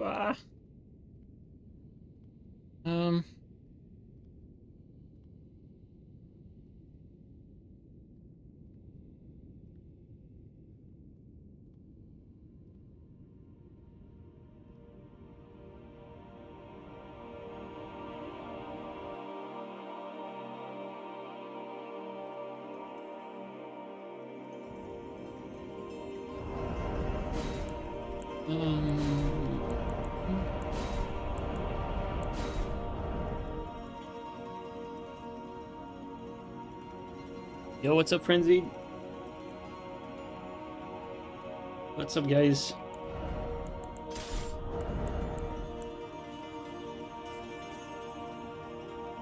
Ah. Um. Yo, what's up, Frenzy? What's up, guys?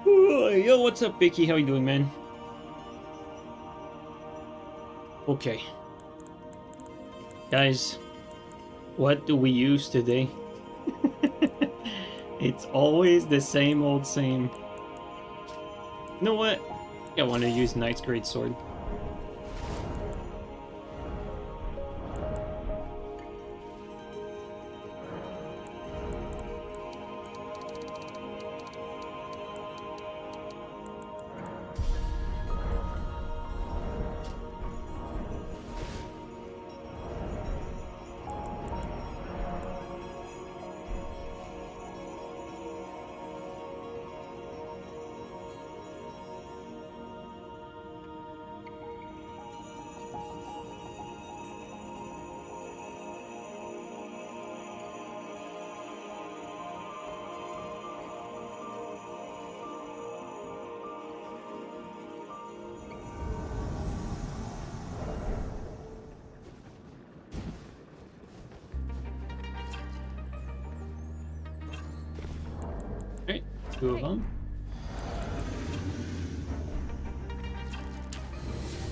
Ooh, yo, what's up, Vicky? How you doing, man? Okay. Guys, what do we use today? It's always the same old same. You know what? I want to use Knight's Greatsword. Alright, two of them.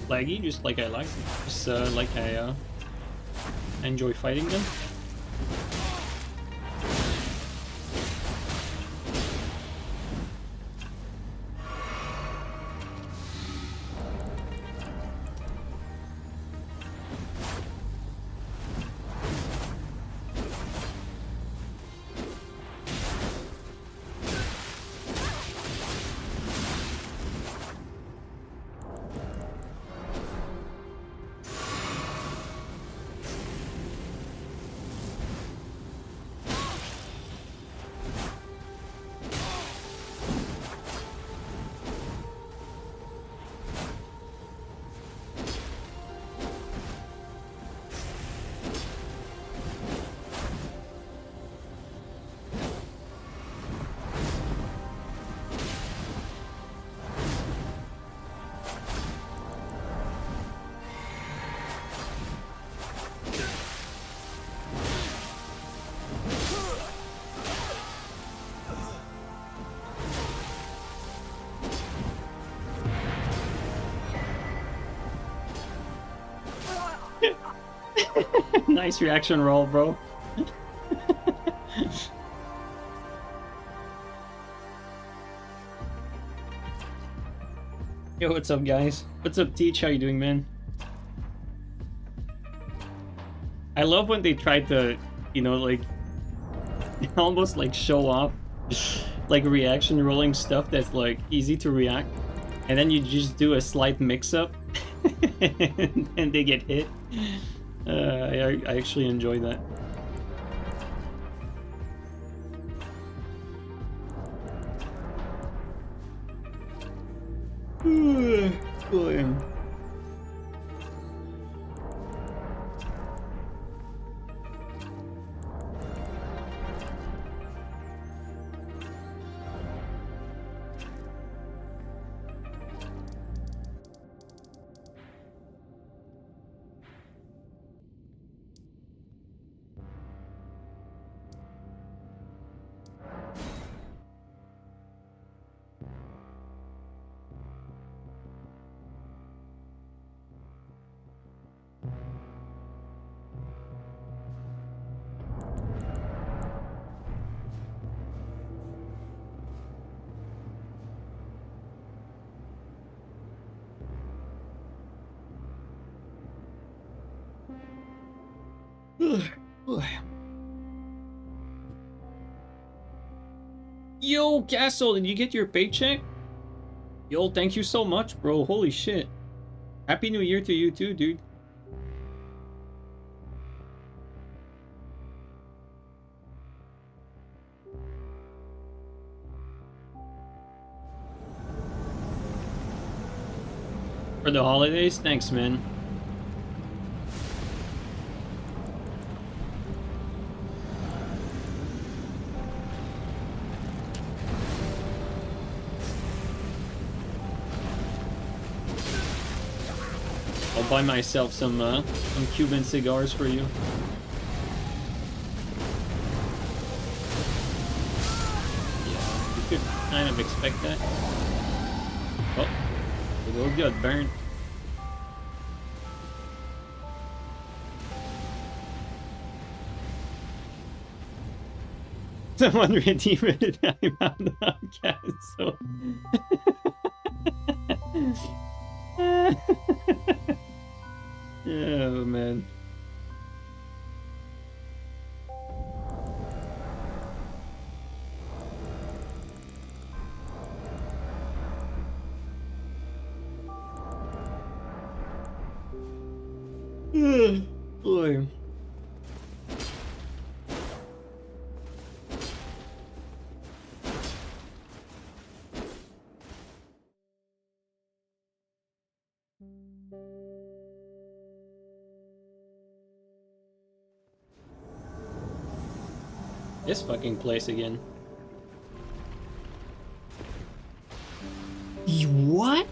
Laggy, just like I like. Just like I enjoy fighting them. Nice reaction roll, bro. Yo, what's up, guys? What's up, Teach? How you doing, man? I love when they try to, you know, like, almost like show off, like reaction rolling stuff that's like easy to react, and then you just do a slight mix-up, and they get hit. I actually enjoy that. Boy. Yo, Castle, did you get your paycheck? Yo, thank you so much, bro. Holy shit. Happy New Year to you too, dude. For the holidays? Thanks, man. I'll buy myself some Cuban cigars for you. Yeah, you could kind of expect that. Oh, the world got burned. Someone redeem it. I'm out of Castle. Oh man. Boy. This fucking place again. What?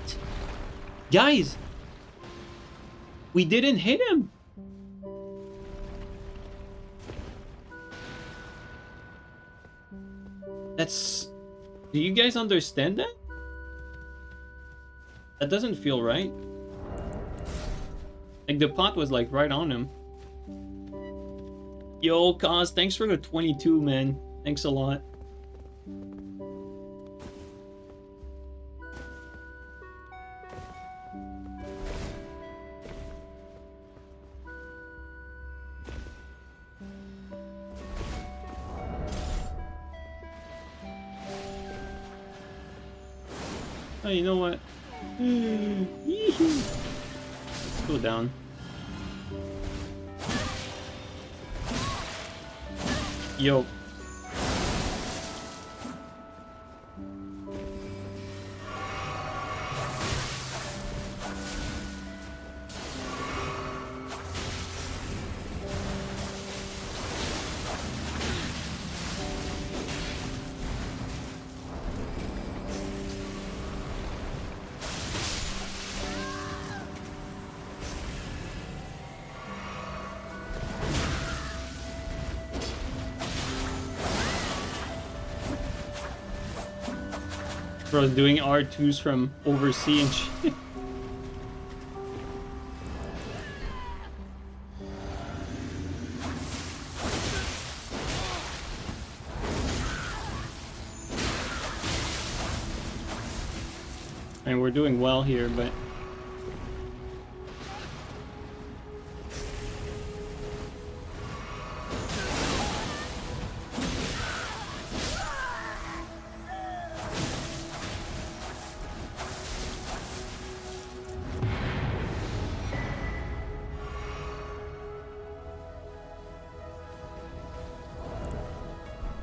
Guys! We didn't hit him! That's... Do you guys understand that? That doesn't feel right. Like, the pot was, like, right on him. Yo, Cause, thanks for the 22, man. Thanks a lot. Oh, you know what? Let's go down. Yo. Bro's doing R2s from overseas and shit. And we're doing well here, but...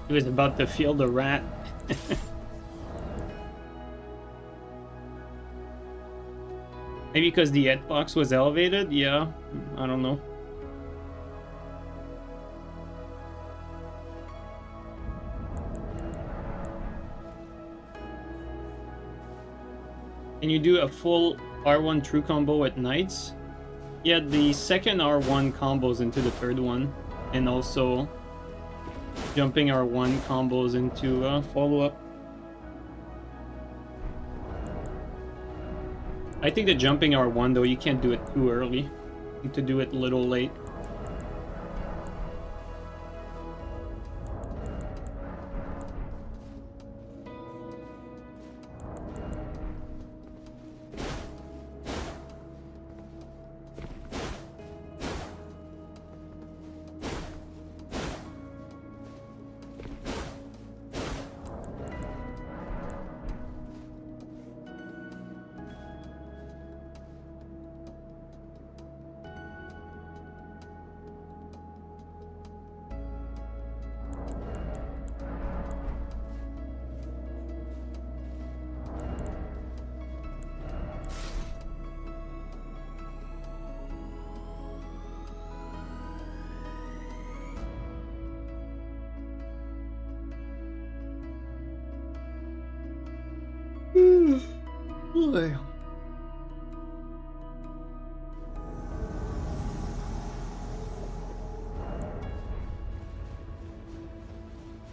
He was about to feel the rat. Maybe because the hitbox was elevated? Yeah, I don't know. Can you do a full R1 true combo at nights? Yeah, the second R1 combos into the third one, and also jumping R1 combos into follow-up. I think the jumping R1 though, you can't do it too early. You need to do it a little late. Boy.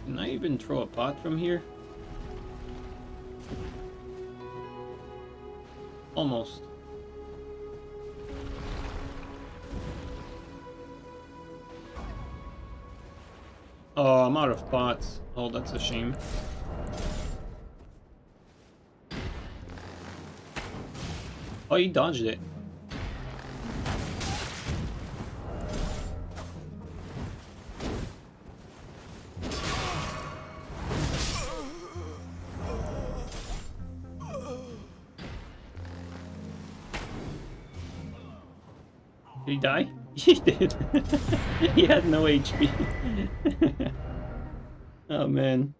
Can I even throw a pot from here? Almost. Oh, I'm out of pots. Oh, that's a shame. Oh, he dodged it. Did he die? He did. He had no HP. Oh, man.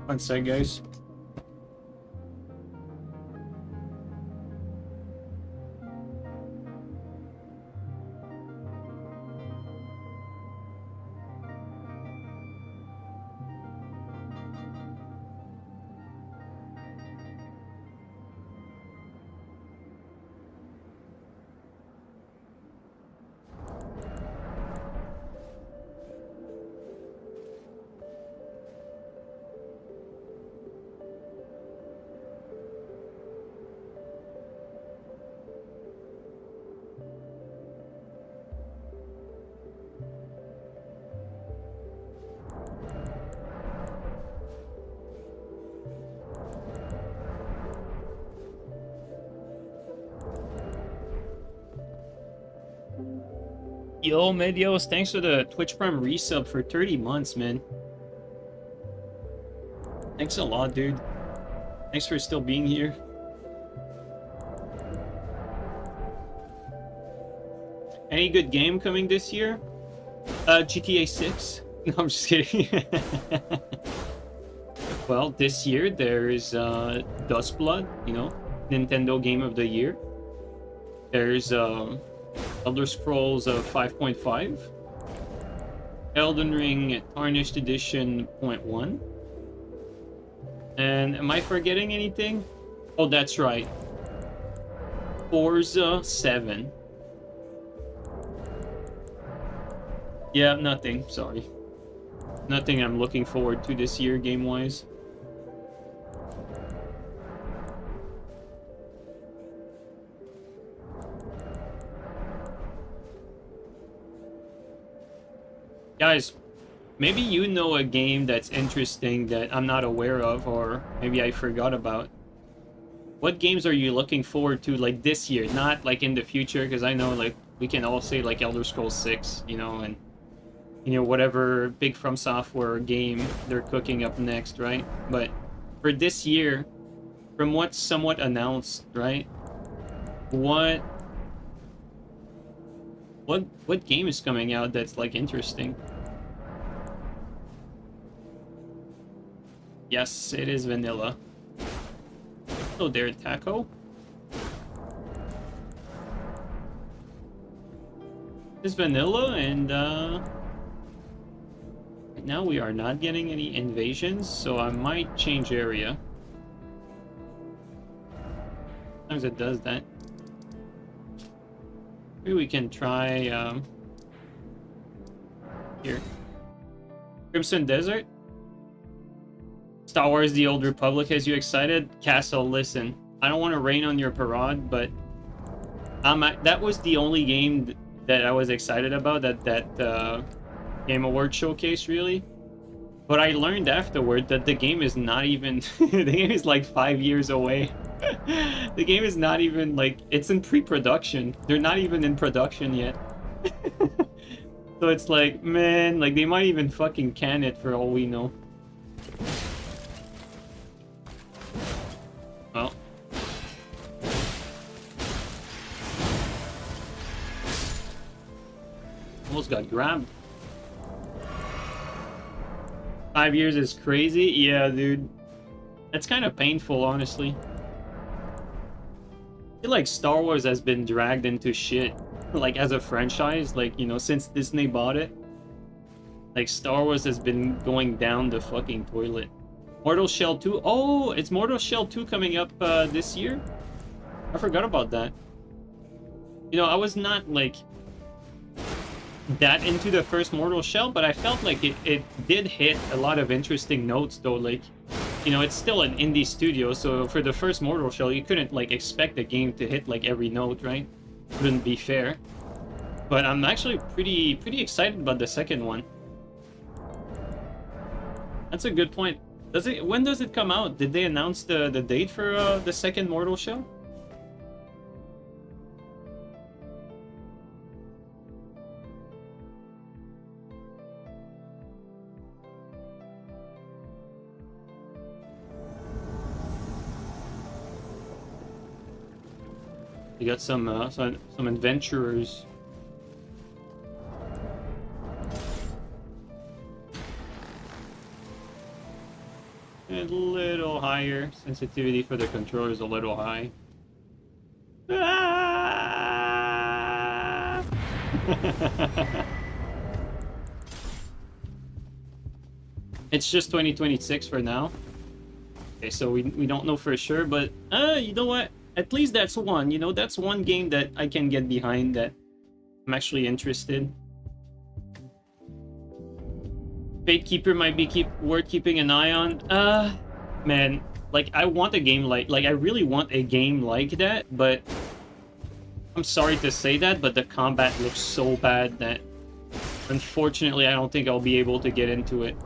One sec, guys. Yo, Medios, thanks for the Twitch Prime resub for 30 months, man. Thanks a lot, dude. Thanks for still being here. Any good game coming this year? GTA 6? No, I'm just kidding. Well, this year there's Duskblood, you know, Nintendo Game of the Year. There's Elder Scrolls 5.5, Elden Ring Tarnished Edition .1, and am I forgetting anything? Oh, that's right. Forza 7. Yeah, nothing. Sorry. Nothing I'm looking forward to this year, game-wise. Guys, maybe you know a game that's interesting that I'm not aware of, or maybe I forgot about. What games are you looking forward to, like, this year? Not, like, in the future, because I know, like, we can all say, like, Elder Scrolls 6, you know, and, you know, whatever big From Software game they're cooking up next, right? But for this year, from what's somewhat announced, right? What game is coming out that's, like, interesting? Yes, it is vanilla. Hello there, Taco. It's vanilla, and right now we are not getting any invasions, so I might change area. Sometimes it does that. Maybe we can try here. Crimson Desert. Star Wars The Old Republic has you excited? Castle, listen. I don't want to rain on your parade, but that was the only game that I was excited about at that Game Award showcase, really. But I learned afterward that the game is not even... the game is like 5 years away. The game is not even like... It's in pre-production. They're not even in production yet. So it's like, man, like they might even fucking can it for all we know. Well. Almost got grabbed. 5 years is crazy? Yeah, dude. That's kind of painful, honestly. I feel like Star Wars has been dragged into shit. Like, as a franchise, like, you know, since Disney bought it. Like, Star Wars has been going down the fucking toilet. Mortal Shell 2? Oh, it's Mortal Shell 2 coming up this year? I forgot about that. You know, I was not, like... that into the first Mortal Shell, but I felt like it did hit a lot of interesting notes, though. Like, you know, it's still an indie studio, so for the first Mortal Shell, you couldn't, like, expect the game to hit, like, every note, right? Wouldn't be fair. But I'm actually pretty excited about the second one. That's a good point. When does it come out? Did they announce the date for the second Mortal Shell? You got some adventurers. A little higher. Sensitivity for the controller is a little high. Ah! It's just 2026 for now. Okay, so we don't know for sure, but you know what? At least that's one, you know, that's one game that I can get behind, that I'm actually interested. Fatekeeper might be worth keeping an eye on. Man, like, I want a game like I really want a game like that, but I'm sorry to say that, but the combat looks so bad that unfortunately I don't think I'll be able to get into it.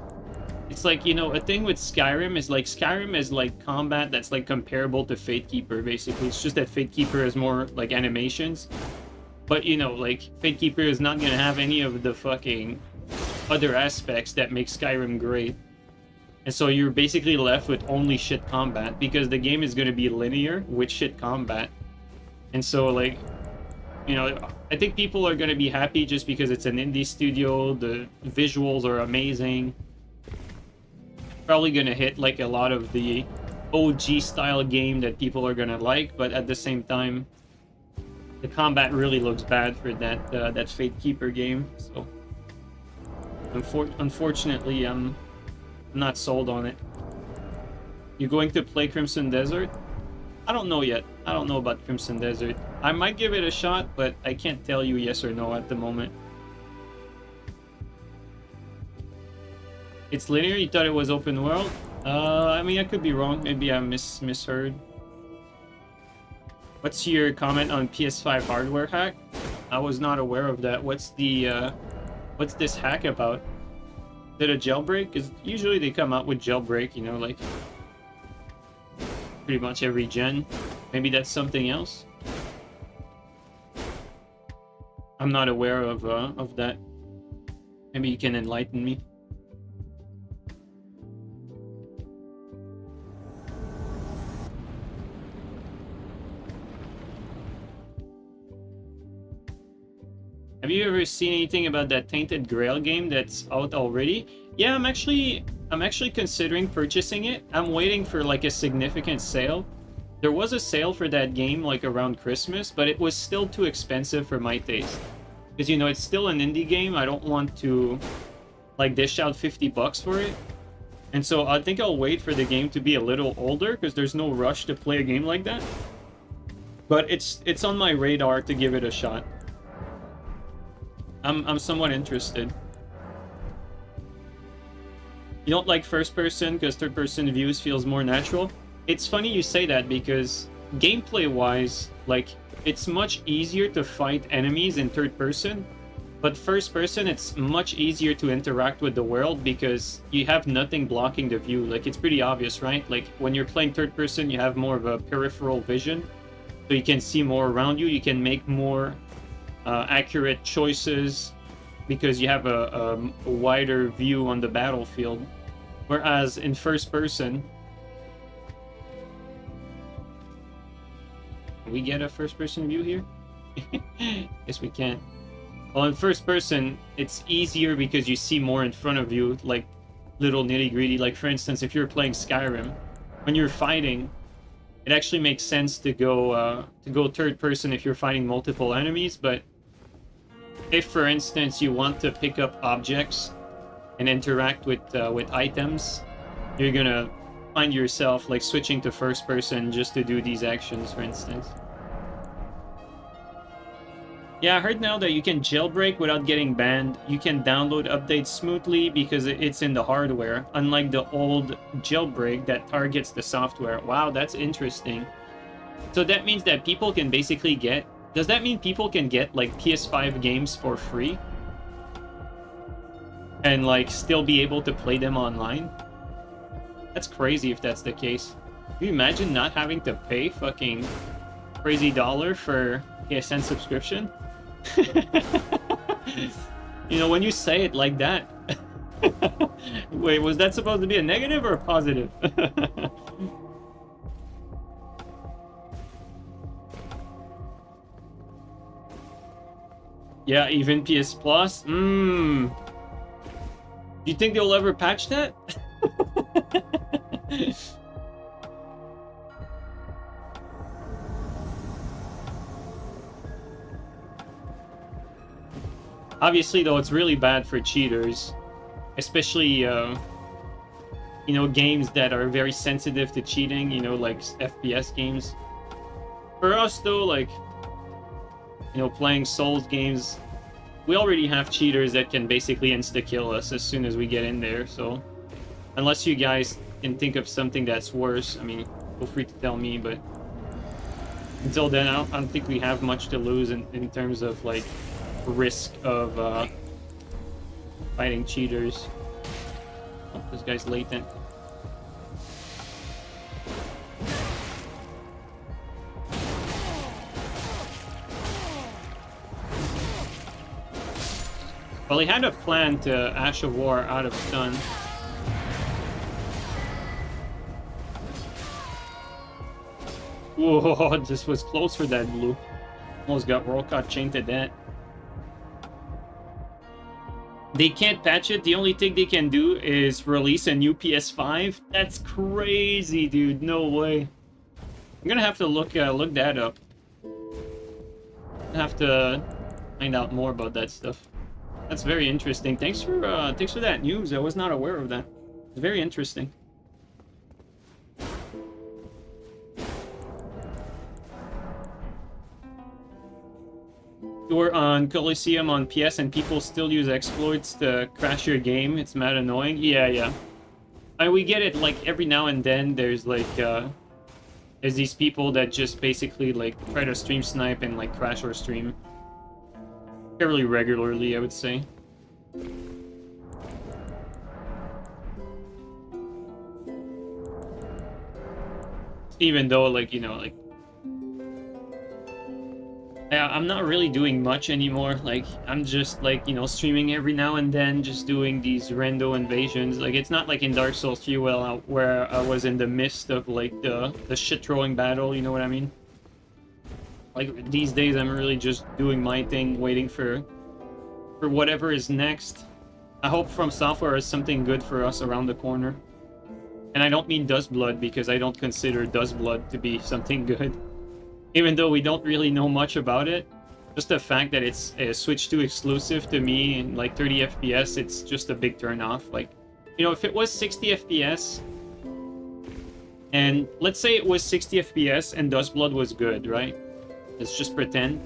It's like, you know, a thing with Skyrim is like combat that's like comparable to Fatekeeper, basically. It's just that Fatekeeper has more like animations. But, you know, like, Fatekeeper is not gonna have any of the fucking other aspects that make Skyrim great. And so you're basically left with only shit combat, because the game is gonna be linear with shit combat. And so, like, you know, I think people are gonna be happy just because it's an indie studio, the visuals are amazing. Probably gonna hit like a lot of the OG style game that people are gonna like, but at the same time, the combat really looks bad for that that Fatekeeper game. So unfortunately, I'm not sold on it. You going to play Crimson Desert? I don't know yet. I don't know about Crimson Desert. I might give it a shot, but I can't tell you yes or no at the moment. It's linear? You thought it was open world? I mean, I could be wrong. Maybe I misheard. What's your comment on PS5 hardware hack? I was not aware of that. What's this hack about? Is it a jailbreak? Because usually they come out with jailbreak, you know, like pretty much every gen. Maybe that's something else. I'm not aware of that. Maybe you can enlighten me. Have you ever seen anything about that Tainted Grail game that's out already? Yeah, I'm actually considering purchasing it. I'm waiting for like a significant sale. There was a sale for that game like around Christmas, but it was still too expensive for my taste. Because, you know, it's still an indie game. I don't want to like dish out 50 bucks for it. And so I think I'll wait for the game to be a little older, because there's no rush to play a game like that. But it's on my radar to give it a shot. I'm somewhat interested. You don't like first person because third person views feels more natural? It's funny you say that because gameplay wise, like, it's much easier to fight enemies in third person, but first person it's much easier to interact with the world because you have nothing blocking the view. Like, it's pretty obvious, right? Like, when you're playing third person, you have more of a peripheral vision, so you can see more around you, you can make more accurate choices because you have a wider view on the battlefield. Whereas in first person, can we get a first person view here? Yes, we can. Well, in first person, it's easier because you see more in front of you, like little nitty gritty. Like, for instance, if you're playing Skyrim, when you're fighting, it actually makes sense to go third person if you're fighting multiple enemies. But if, for instance, you want to pick up objects and interact with items, you're gonna find yourself like switching to first person just to do these actions, for instance. Yeah, I heard now that you can jailbreak without getting banned. You can download updates smoothly because it's in the hardware, unlike the old jailbreak that targets the software. Wow, that's interesting. So that means that people can basically get... Does that mean people can get like PS5 games for free? And like still be able to play them online? That's crazy if that's the case. Can you imagine not having to pay fucking crazy dollar for PSN subscription? You know, when you say it like that. Wait, was that supposed to be a negative or a positive? Yeah, even PS Plus? Do you think they'll ever patch that? Obviously, though, it's really bad for cheaters. Especially, you know, games that are very sensitive to cheating, you know, like FPS games. For us, though, like, you know, playing Souls games, we already have cheaters that can basically insta-kill us as soon as we get in there, so... Unless you guys can think of something that's worse, I mean, feel free to tell me, but... Until then, I don't think we have much to lose in terms of, like, risk of, fighting cheaters. Oh, this guy's latent. Well, he had a plan to Ash of War out of stun. Whoa, this was close for that blue. Almost got World Cup chained to that. They can't patch it. The only thing they can do is release a new PS5. That's crazy, dude. No way. I'm gonna have to look that up. I have to find out more about that stuff. That's very interesting. Thanks for that news. I was not aware of that. It's very interesting. You're on Coliseum on PS and people still use exploits to crash your game. It's mad annoying. Yeah. We get it like every now and then. There's like there's these people that just basically like try to stream snipe and like crash our stream. Fairly regularly, I would say. Even though, like, you know, like... Yeah, I'm not really doing much anymore. Like, I'm just, like, you know, streaming every now and then, just doing these rando invasions. Like, it's not like in Dark Souls 3 where I was in the midst of, like, the shit-throwing battle, you know what I mean? Like, these days, I'm really just doing my thing, waiting for whatever is next. I hope From Software is something good for us around the corner. And I don't mean Duskblood, because I don't consider Duskblood to be something good. Even though we don't really know much about it. Just the fact that it's a Switch 2 exclusive to me and like 30 FPS, it's just a big turn-off. Like, you know, if it was 60 FPS, and let's say it was 60 FPS and Duskblood was good, right? Let's just pretend.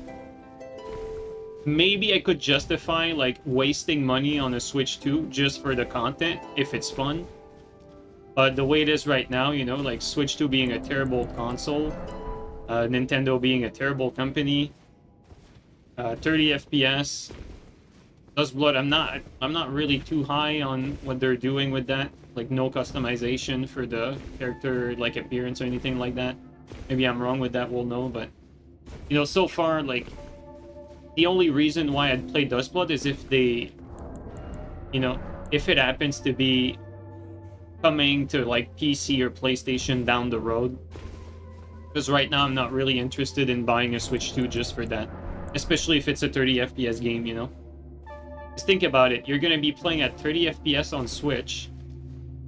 maybe I could justify like wasting money on a Switch 2 just for the content if it's fun. But the way it is right now, you know, like Switch 2 being a terrible console, Nintendo being a terrible company, 30 FPS, Duskblood, I'm not really too high on what they're doing with that. Like no customization for the character like appearance or anything like that. Maybe I'm wrong with that, we'll know, but you know, so far like the only reason why I'd play Duskblood is if they, you know, if it happens to be coming to like PC or PlayStation down the road. Because right now I'm not really interested in buying a Switch 2 just for that. Especially if it's a 30 FPS game, you know? Just think about it. You're going to be playing at 30 FPS on Switch.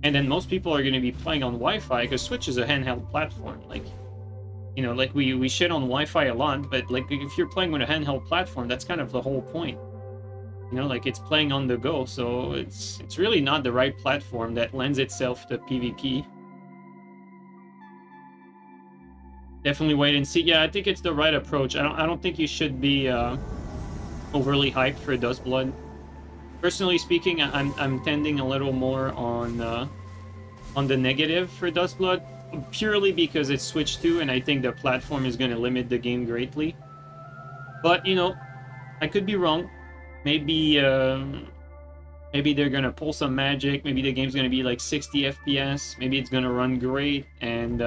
And then most people are going to be playing on Wi-Fi because Switch is a handheld platform. Like, you know, like we shit on Wi-Fi a lot, but like if you're playing with a handheld platform, that's kind of the whole point. You know, like it's playing on the go, so it's really not the right platform that lends itself to PvP. Definitely wait and see. Yeah, I think it's the right approach. I don't think you should be overly hyped for Duskblood. Personally speaking, I'm tending a little more on the negative for Duskblood, purely because it's Switch 2, and I think the platform is going to limit the game greatly. But you know, I could be wrong. Maybe maybe they're gonna pull some magic. Maybe the game's gonna be like 60 FPS. Maybe it's gonna run great, and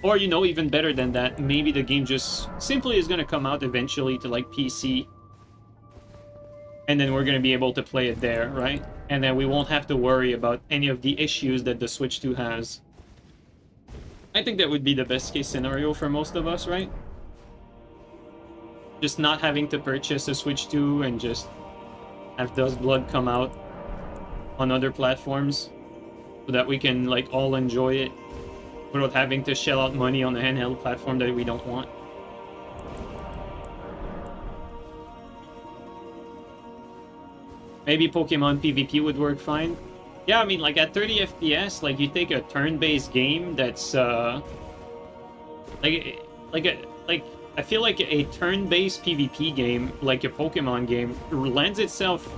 or you know, even better than that, maybe the game just simply is gonna come out eventually to like PC, and then we're gonna be able to play it there, right? And then we won't have to worry about any of the issues that the Switch 2 has. I think that would be the best case scenario for most of us, right? Just not having to purchase a Switch 2 and just have Duskblood come out on other platforms so that we can like all enjoy it without having to shell out money on a handheld platform that we don't want. Maybe Pokemon PvP would work fine. Yeah, I mean, like at 30 FPS, like you take a turn-based game that's I feel like a turn-based PvP game, like a Pokemon game, lends itself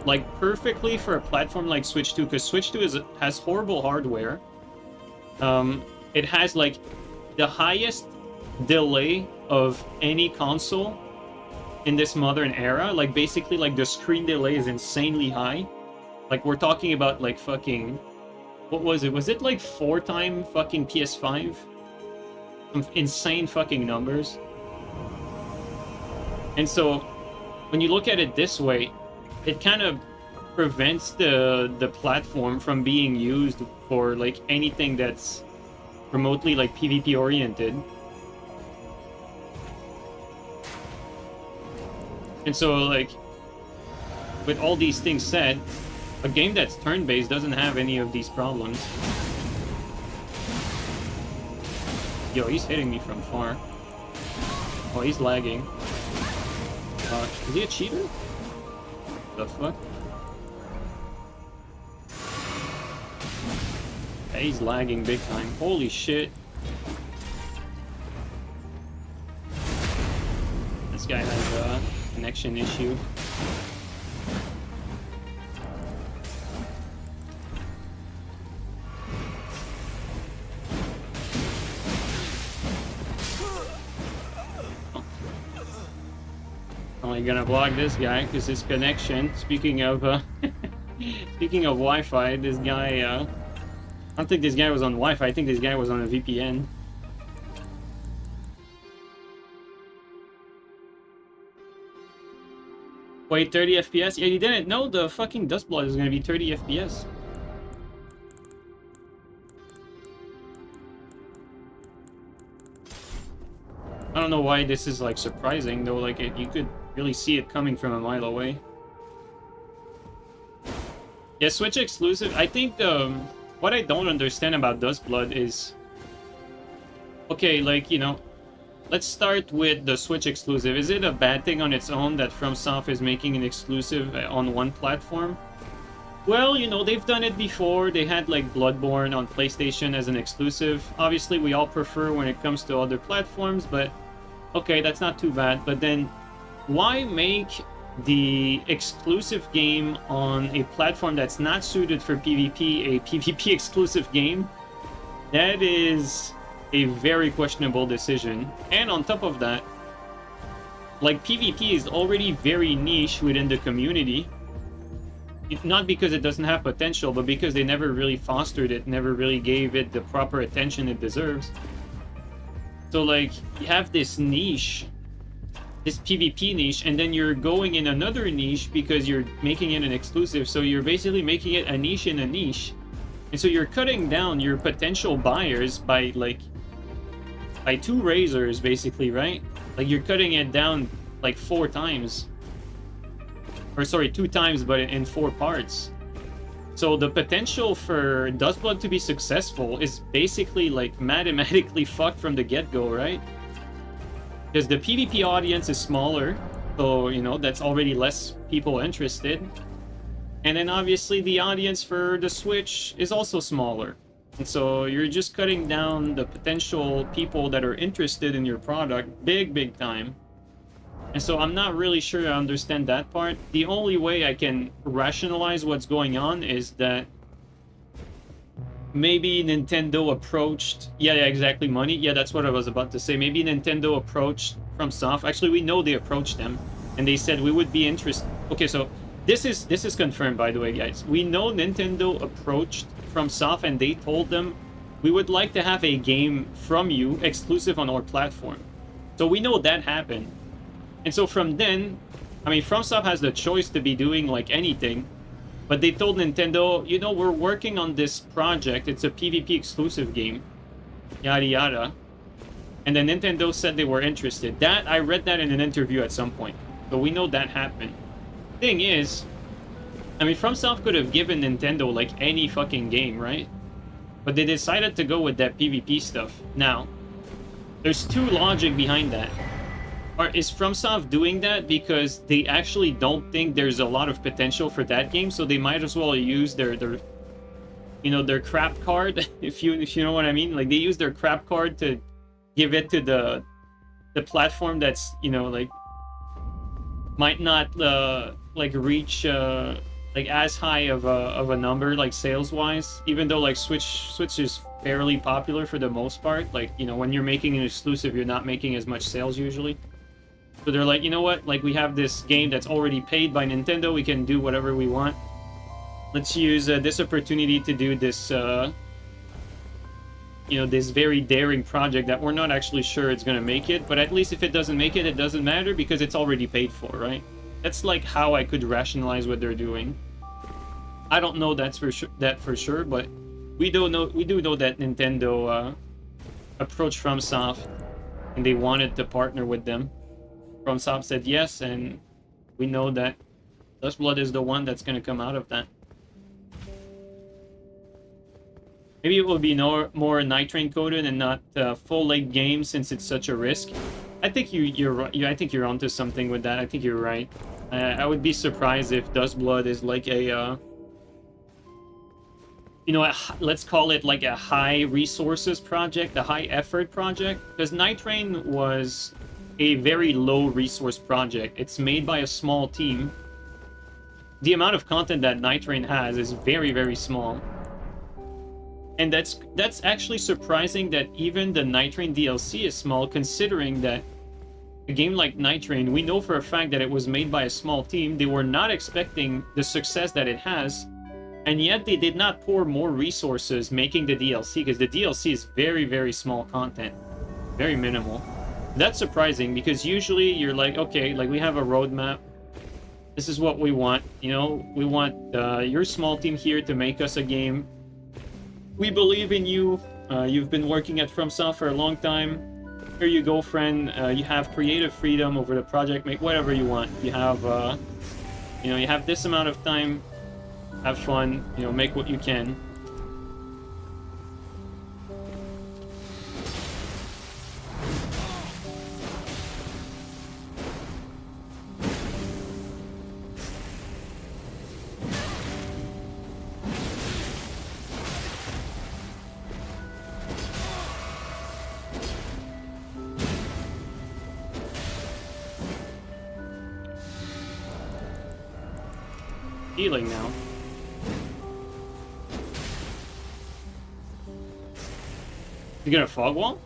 like perfectly for a platform like Switch 2, because Switch 2 has horrible hardware. It has like the highest delay of any console in this modern era. Like basically like the screen delay is insanely high. Like we're talking about like fucking, what was it? Was it like 4x fucking PS5? Some insane fucking numbers. And so, when you look at it this way, it kind of prevents the platform from being used for like anything that's remotely like PvP oriented. And so, like, with all these things said, a game that's turn-based doesn't have any of these problems. Yo, he's hitting me from far. Oh, he's lagging. Is he a cheater? The fuck? Yeah, he's lagging big time. Holy shit. This guy has a connection issue. Only gonna block this guy because his connection. Speaking of speaking of Wi-Fi, this guy I don't think this guy was on Wi-Fi. I think this guy was on a VPN. Wait, 30 FPS? Yeah, you didn't know the fucking Duskblood is gonna be 30 FPS. I don't know why this is like surprising though. Like you could really see it coming from a mile away. Yeah, Switch exclusive. I think what I don't understand about Duskblood is, okay, like, you know, let's start with the Switch exclusive. Is it a bad thing on its own that FromSoft is making an exclusive on one platform? Well, you know, they've done it before. They had like Bloodborne on PlayStation as an exclusive. Obviously, we all prefer when it comes to other platforms, but okay, that's not too bad. But then why make the exclusive game on a platform that's not suited for PvP a PvP exclusive game? That is a very questionable decision. And on top of that, like, PvP is already very niche within the community. Not because it doesn't have potential, but because they never really fostered it, never really gave it the proper attention it deserves. So, like, you have this niche, this PvP niche, and then you're going in another niche because you're making it an exclusive. So you're basically making it a niche in a niche. And so you're cutting down your potential buyers by, like, by 2 razors, basically, right? Like, you're cutting it down, like, 4 times. Or, sorry, 2 times, but in 4 parts. So the potential for Duskblood to be successful is basically, like, mathematically fucked from the get-go, right? Because the PvP audience is smaller, so, you know, that's already less people interested. And then, obviously, the audience for the Switch is also smaller. And so you're just cutting down the potential people that are interested in your product big time. And so I'm not really sure I understand that part. The only way I can rationalize what's going on is that maybe Nintendo approached... Yeah, exactly, money. Yeah, that's what I was about to say. Maybe Nintendo approached FromSoft. Actually, we know they approached them. And they said we would be interested... Okay, so this is confirmed, by the way, guys. We know Nintendo approached FromSoft and they told them, we would like to have a game from you exclusive on our platform. So we know that happened. And so from then, I mean, FromSoft has the choice to be doing, like, anything. But they told Nintendo, you know, we're working on this project. It's a PvP exclusive game. Yada yada. And then Nintendo said they were interested. That, I read that in an interview at some point. So we know that happened. Thing is, I mean, FromSoft could have given Nintendo, like, any fucking game, right? But they decided to go with that PvP stuff. Now, there's 2 logic behind that. Or is FromSoft doing that because they actually don't think there's a lot of potential for that game, so they might as well use their you know, their crap card, if you know what I mean? Like, they use their crap card to give it to the platform that's, you know, like, might not like reach like as high of a number, like, sales wise, even though, like, Switch is fairly popular for the most part. Like, you know, when you're making an exclusive, you're not making as much sales usually. So they're like, you know what, like, we have this game that's already paid by Nintendo, we can do whatever we want. Let's use this opportunity to do this, you know, this very daring project that we're not actually sure it's gonna make it, but at least if it doesn't make it, it doesn't matter because it's already paid for, right? That's, like, how I could rationalize what they're doing. I don't know that's for sure, but we do know that Nintendo approached FromSoft and they wanted to partner with them. FromSoft said yes, and we know that Duskblood is the one that's going to come out of that. Maybe it will be more Nightreign coded and not full late game since it's such a risk. I think I think you're onto something with that. I think you're right. I would be surprised if Duskblood is like a you know, let's call it like a high resources project, a high effort project, because Nightreign was a very low resource project. It's made by a small team. The amount of content that Nightreign has is very small. And that's actually surprising that even the Nightreign DLC is small, considering that a game like Nightreign, we know for a fact that it was made by a small team. They were not expecting the success that it has, and yet they did not pour more resources making the DLC, because the DLC is very small content, very minimal. That's surprising, because usually you're like, okay, like, we have a roadmap, this is what we want, you know, we want your small team here to make us a game. We believe in you. You've been working at FromSoft for a long time. Here you go, friend. You have creative freedom over the project. Make whatever you want. You have, you know, you have this amount of time. Have fun. You know, make what you can. healing now. You gonna fog wall?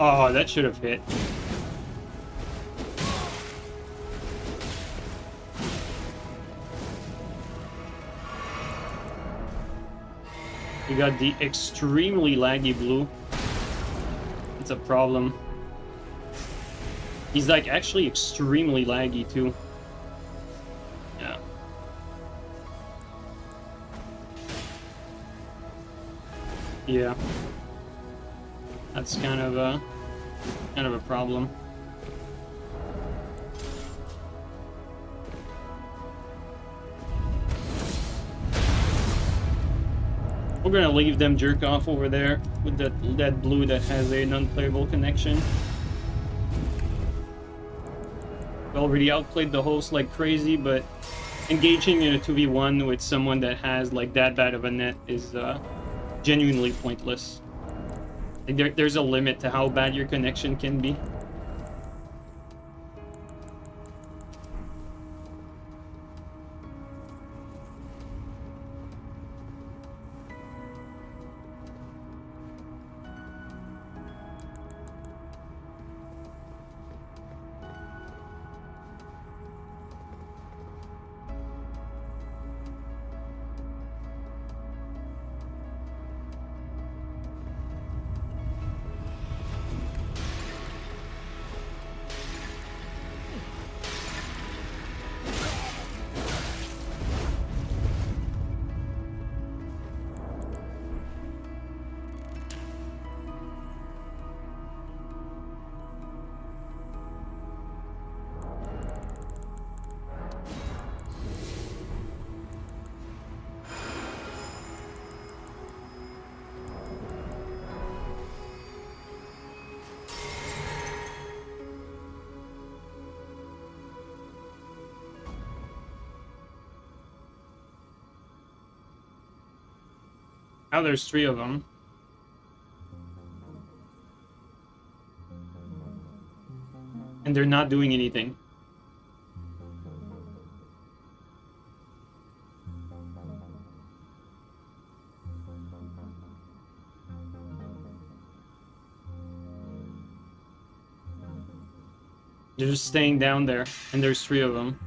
Oh, that should have hit. You got the extremely laggy blue. It's a problem. He's like actually extremely laggy too. Yeah. Yeah. That's kind of a problem. We're gonna leave them jerk off over there with that blue that has a non-playable connection. We already outplayed the host like crazy, but engaging in a 2v1 with someone that has like that bad of a net is genuinely pointless. Like, there's a limit to how bad your connection can be. Now there's 3 of them. And they're not doing anything. They're just staying down there, and there's 3 of them.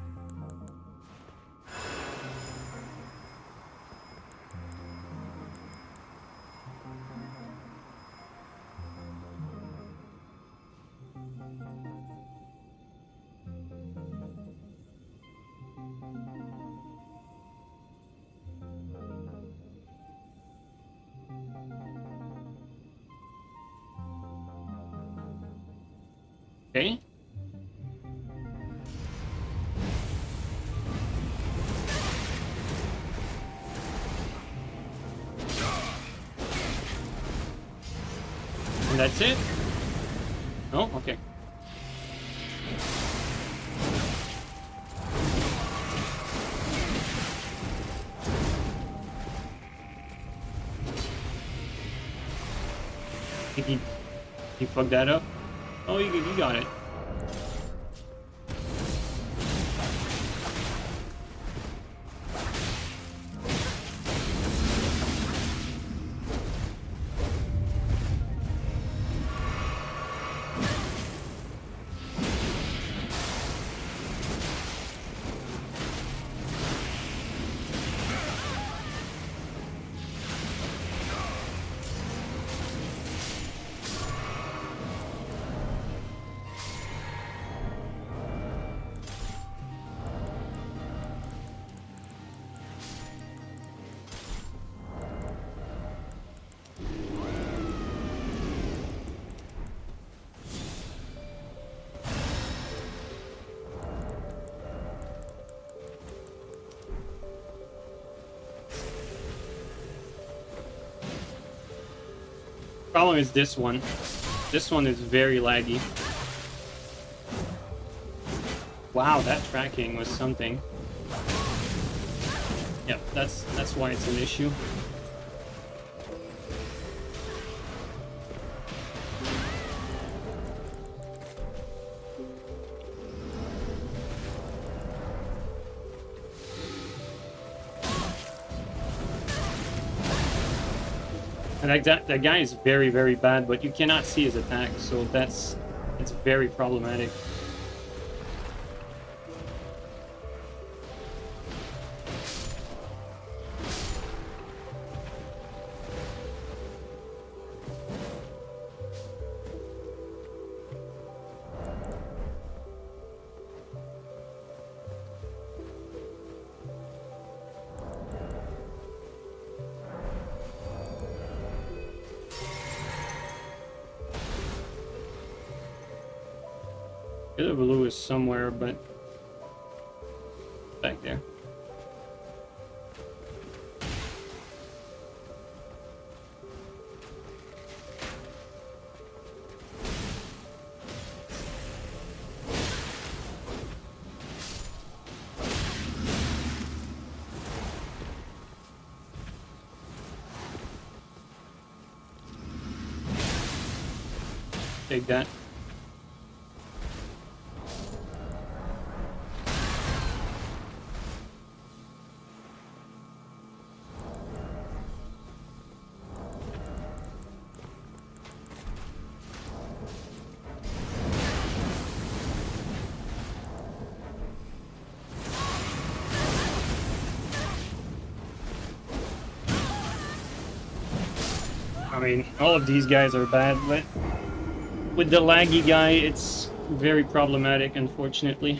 Okay. And that's it? Oh, okay. Think he fucked that up? Oh, you got it. Problem is this one. This one is very laggy. Wow, that tracking was something. Yep, that's why it's an issue. And that guy is very, very bad, but you cannot see his attack, so it's very problematic. The blue is somewhere, but back there. Take that. I mean, all of these guys are bad, but with the laggy guy, it's very problematic, unfortunately.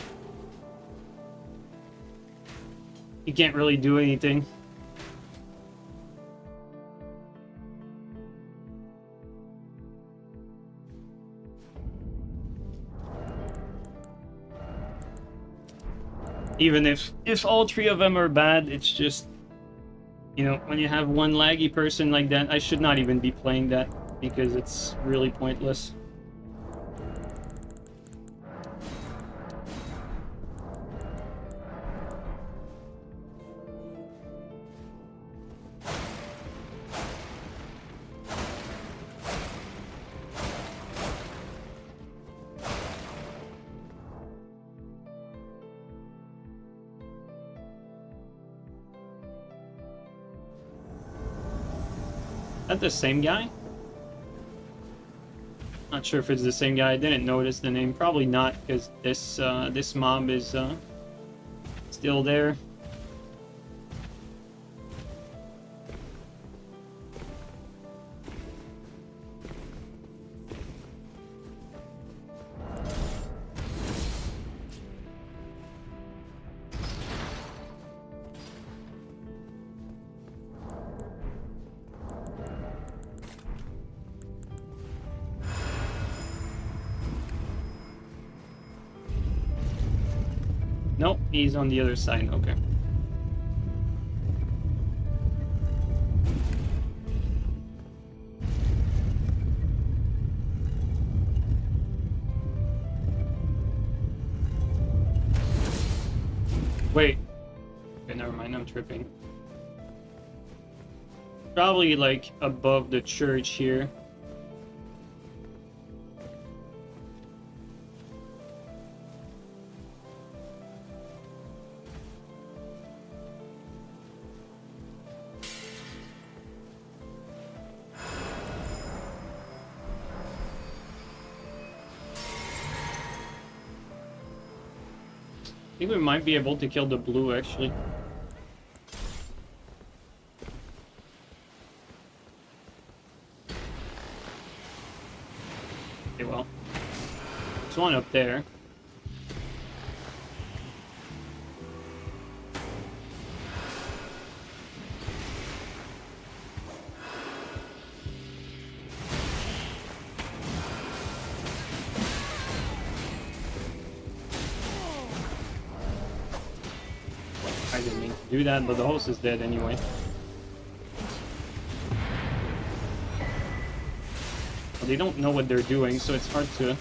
You can't really do anything. Even if all three of them are bad, it's just, you know, when you have one laggy person like that, I should not even be playing that because it's really pointless. That the same guy? Not sure if it's the same guy. I didn't notice the name. Probably not, because this mob is still there. Nope, he's on the other side. Okay. Wait. Okay, never mind. I'm tripping. Probably like above the church here. I think we might be able to kill the blue, actually. Okay, well. There's one up there. I didn't mean to do that, but the host is dead anyway. The They don't know what they're doing, so it's hard to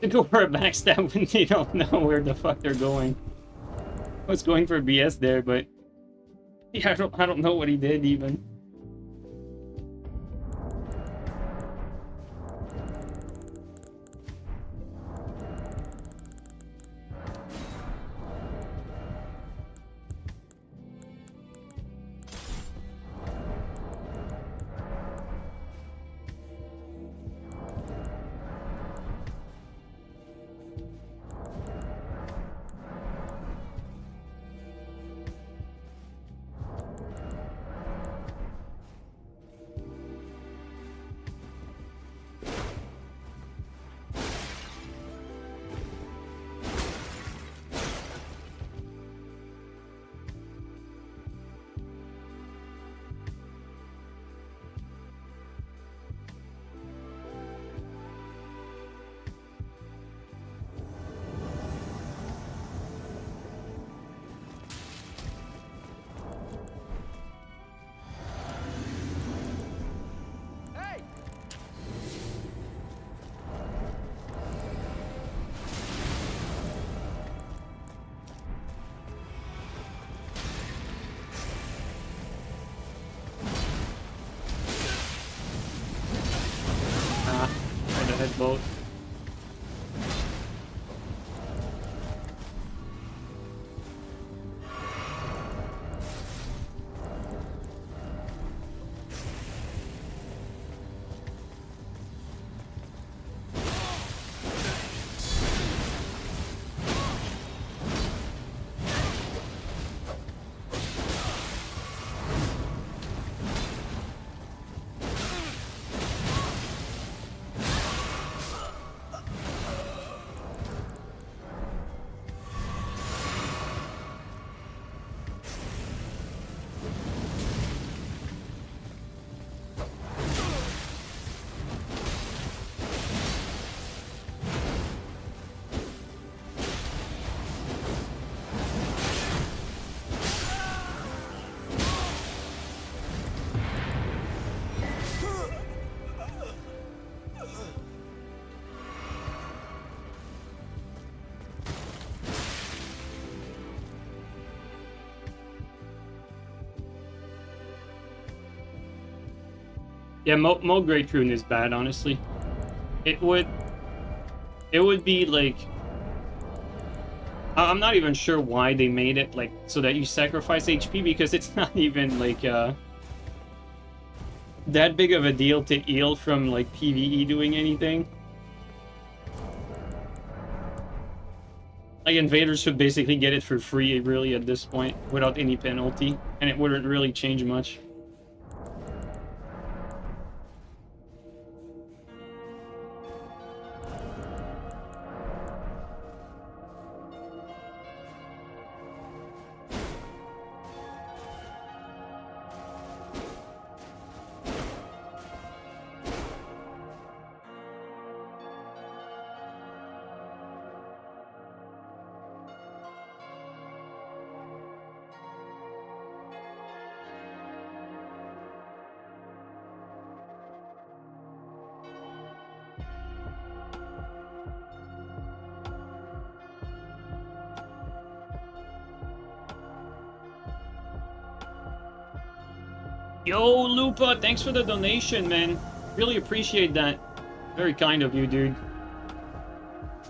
go for a backstab when they don't know where the fuck they're going. I was going for BS there, but yeah, I don't know what he did even. Headboat. Yeah, Mo Great Rune is bad, honestly. It would be like, I'm not even sure why they made it like so that you sacrifice HP, because it's not even like that big of a deal to heal from like PvE doing anything. Like, invaders should basically get it for free really at this point without any penalty, and it wouldn't really change much. Yo, Lupa, thanks for the donation, man. Really appreciate that. Very kind of you, dude.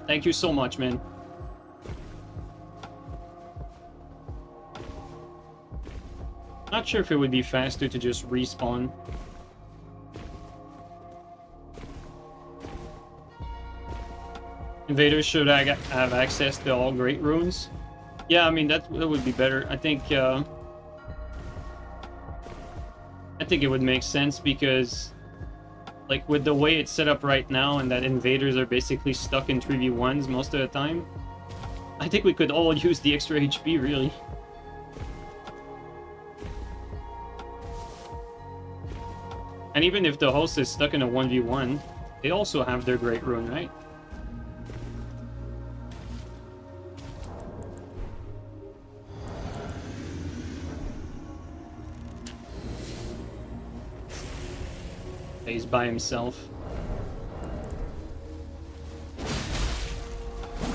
Thank you so much, man. Not sure if it would be faster to just respawn. Invaders should have access to all great runes. Yeah, I mean, that would be better. I think it would make sense, because like with the way it's set up right now and that invaders are basically stuck in 3v1s most of the time, I think we could all use the extra HP, really. And even if the host is stuck in a 1v1, they also have their great rune, right? He's by himself.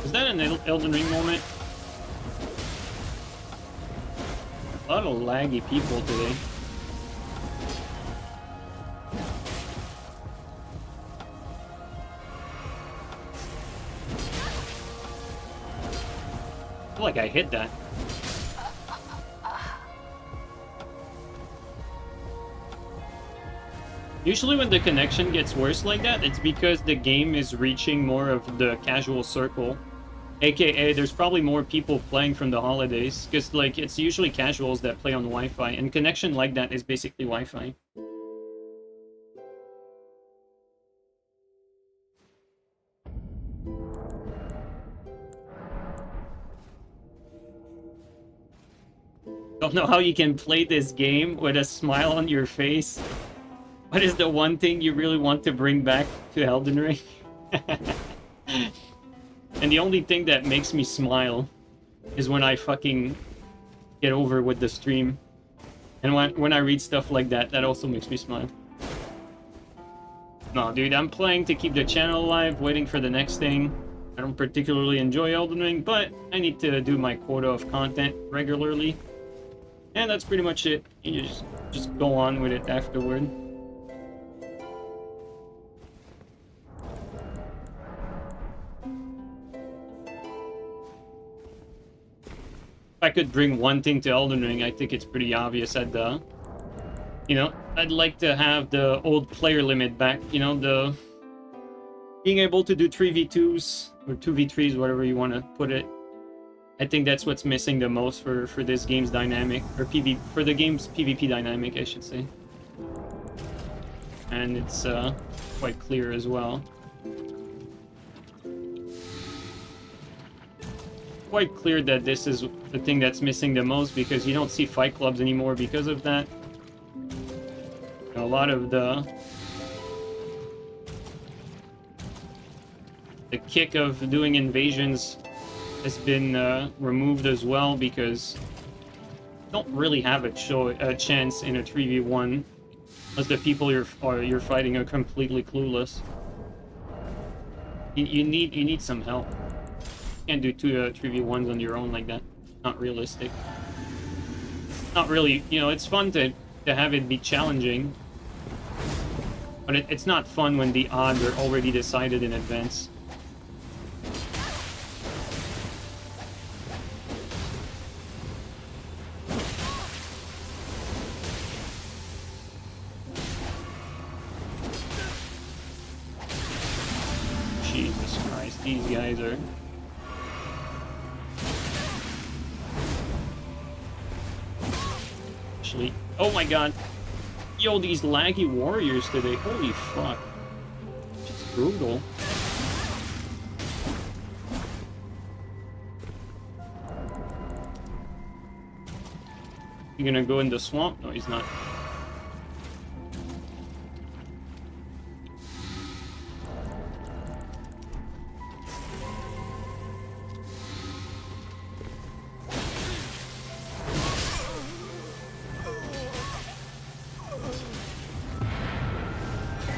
Is that an Elden Ring moment? A lot of laggy people today. I feel like I hit that. Usually when the connection gets worse like that, it's because the game is reaching more of the casual circle. AKA, there's probably more people playing from the holidays, because like it's usually casuals that play on Wi-Fi, and connection like that is basically Wi-Fi. Don't know how you can play this game with a smile on your face. What is the one thing you really want to bring back to Elden Ring? And the only thing that makes me smile is when I fucking get over with the stream. And when I read stuff like that, that also makes me smile. No, dude, I'm playing to keep the channel alive, waiting for the next thing. I don't particularly enjoy Elden Ring, but I need to do my quota of content regularly. And that's pretty much it. You just go on with it afterward. If I could bring one thing to Elden Ring, I think it's pretty obvious. I'd like to have the old player limit back. You know, the being able to do 3v2s or 2v3s, whatever you want to put it. I think that's what's missing the most for this game's dynamic, or for the game's PvP dynamic, I should say. And it's quite clear as well. Quite clear that this is the thing that's missing the most, because you don't see fight clubs anymore because of that. A lot of the kick of doing invasions has been removed as well, because you don't really have a chance in a 3v1 unless the people you're fighting are completely clueless. You need some help. You can't do 3v1s on your own like that. Not realistic. Not really, you know, it's fun to have it be challenging, but it's not fun when the odds are already decided in advance. Jesus Christ, these guys are... Oh my god. Yo, these laggy warriors today. Holy fuck. Just brutal. You gonna go in the swamp? No, he's not.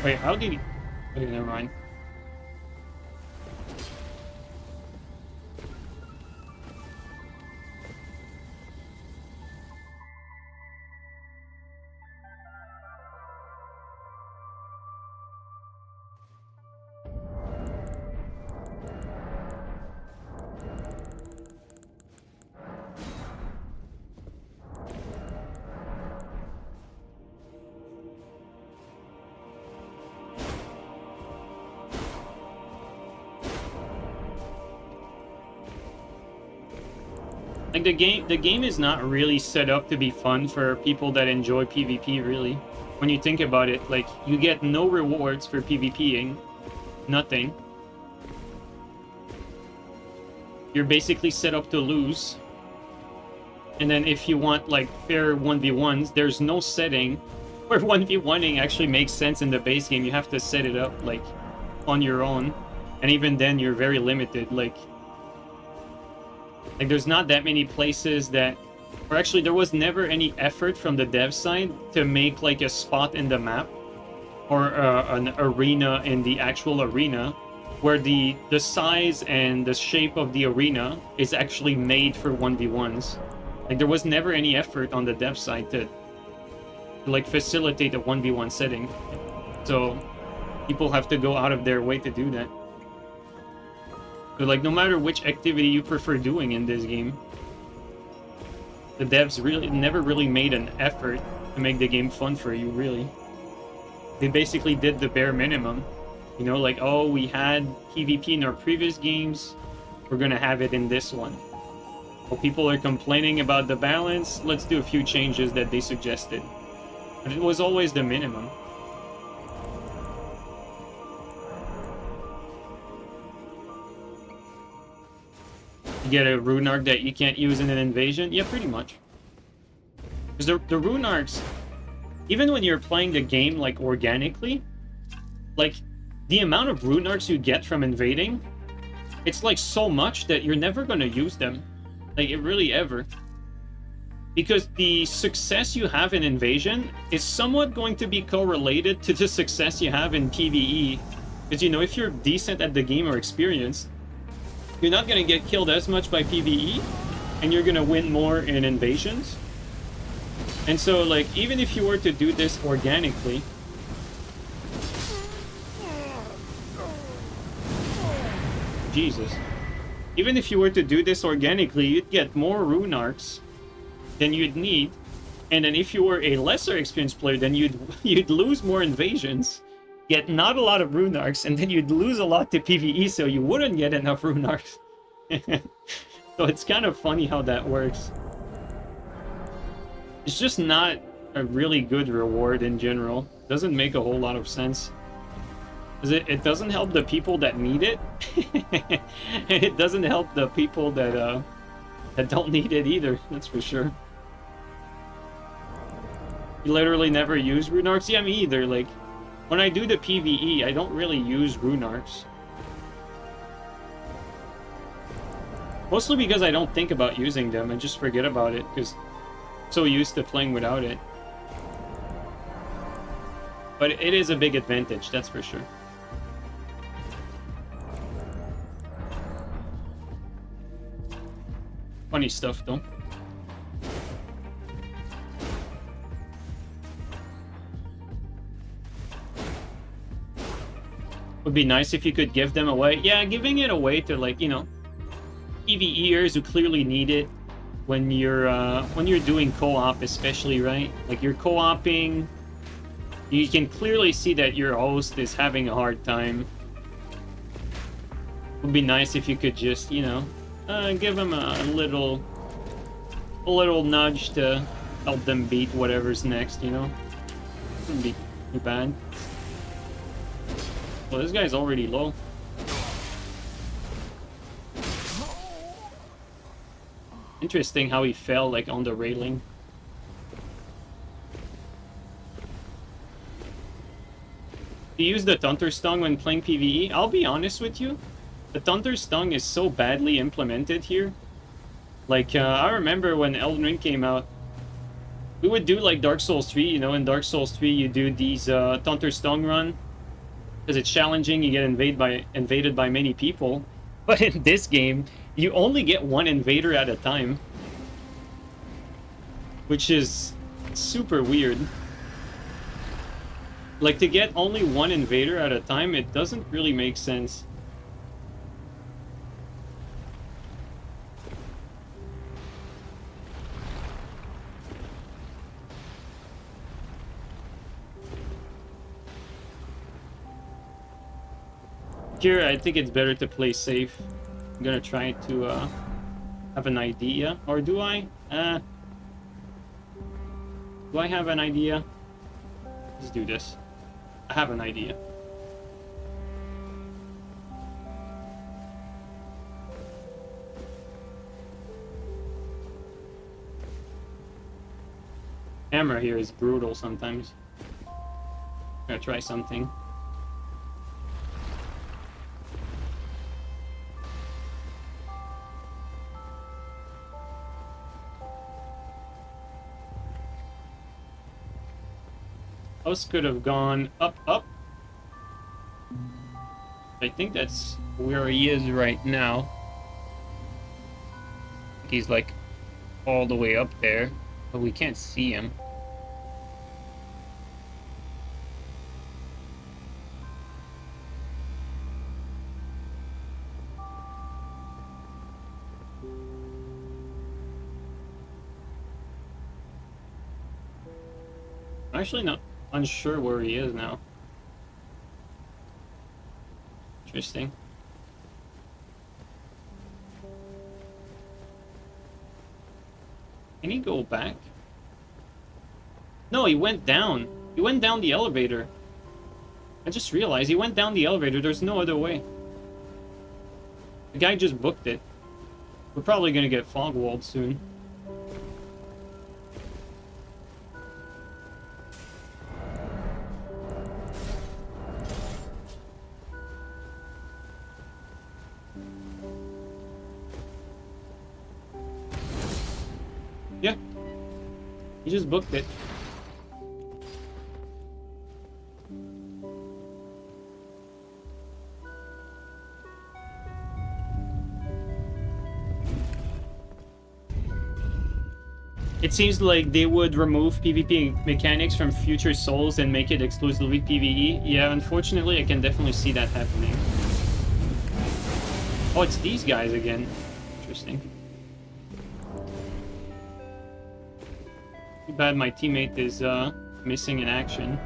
Wait, how did he... Okay, never mind. Like, the game is not really set up to be fun for people that enjoy PvP, really. When you think about it, like, you get no rewards for PvPing. Nothing. You're basically set up to lose. And then if you want, like, fair 1v1s, there's no setting where 1v1ing actually makes sense in the base game. You have to set it up, like, on your own. And even then, you're very limited, like, there's not that many places that... Or actually, there was never any effort from the dev side to make, like, a spot in the map or an arena in the actual arena, where the size and the shape of the arena is actually made for 1v1s. Like, there was never any effort on the dev side to like facilitate a 1v1 setting, so people have to go out of their way to do that. But like, no matter which activity you prefer doing in this game, the devs really never really made an effort to make the game fun for you, really. They basically did the bare minimum. You know, like, oh, we had PvP in our previous games, we're gonna have it in this one. Well, people are complaining about the balance, let's do a few changes that they suggested. But it was always the minimum. You get a rune arc that you can't use in an invasion? Yeah, pretty much. Because the rune arcs, even when you're playing the game, like, organically, like, the amount of rune arcs you get from invading, it's, like, so much that you're never gonna use them. Like, it really ever. Because the success you have in invasion is somewhat going to be correlated to the success you have in PvE. Because, you know, if you're decent at the game or experienced, you're not going to get killed as much by PvE, and you're going to win more in invasions. And so, like, even if you were to do this organically, Jesus. Even if you were to do this organically, you'd get more rune arcs than you'd need. And then if you were a lesser experienced player, then you'd lose more invasions, get not a lot of rune arcs, and then you'd lose a lot to PvE, so you wouldn't get enough rune arcs. So it's kind of funny how that works. It's just not a really good reward in general. It doesn't make a whole lot of sense. It doesn't help the people that need it. And it doesn't help the people that don't need it either, that's for sure. You literally never use rune arcs? Yeah, me either. Like, when I do the PvE, I don't really use rune arcs. Mostly because I don't think about using them. I just forget about it, because I'm so used to playing without it. But it is a big advantage, that's for sure. Funny stuff, though. Would be nice if you could give them away. Yeah, giving it away to, like, you know, PvEers who clearly need it when you're doing co-op, especially, right? Like, you're co-oping, you can clearly see that your host is having a hard time. Would be nice if you could just, you know, give them a little nudge to help them beat whatever's next, you know? Wouldn't be too bad. Well, this guy's already low. Interesting how he fell, like, on the railing. Do you use the Thunder Stung when playing PvE? I'll be honest with you. The Thunder Stung is so badly implemented here. Like, I remember when Elden Ring came out, we would do, like, Dark Souls 3, you know, in Dark Souls 3 you do these Thunder Stung run. Because it's challenging, you get invaded by many people. But in this game, you only get one invader at a time. Which is super weird. Like, to get only one invader at a time, it doesn't really make sense. Here, I think it's better to play safe. I'm gonna try to have an idea. Or do I? Do I have an idea? Let's do this. I have an idea. Camera here is brutal sometimes. I'm gonna try something. House could have gone up, up. I think that's where he is right now. He's like all the way up there, but we can't see him. I'm actually not unsure where he is now. Interesting. Can he go back? No, he went down. He went down the elevator. I just realized he went down the elevator. There's no other way. The guy just booked it. We're probably gonna get fog walled soon. Yeah. He just booked it. It seems like they would remove PvP mechanics from future Souls and make it exclusively PvE. Yeah, unfortunately, I can definitely see that happening. Oh, it's these guys again. Interesting. Too bad my teammate is missing in action.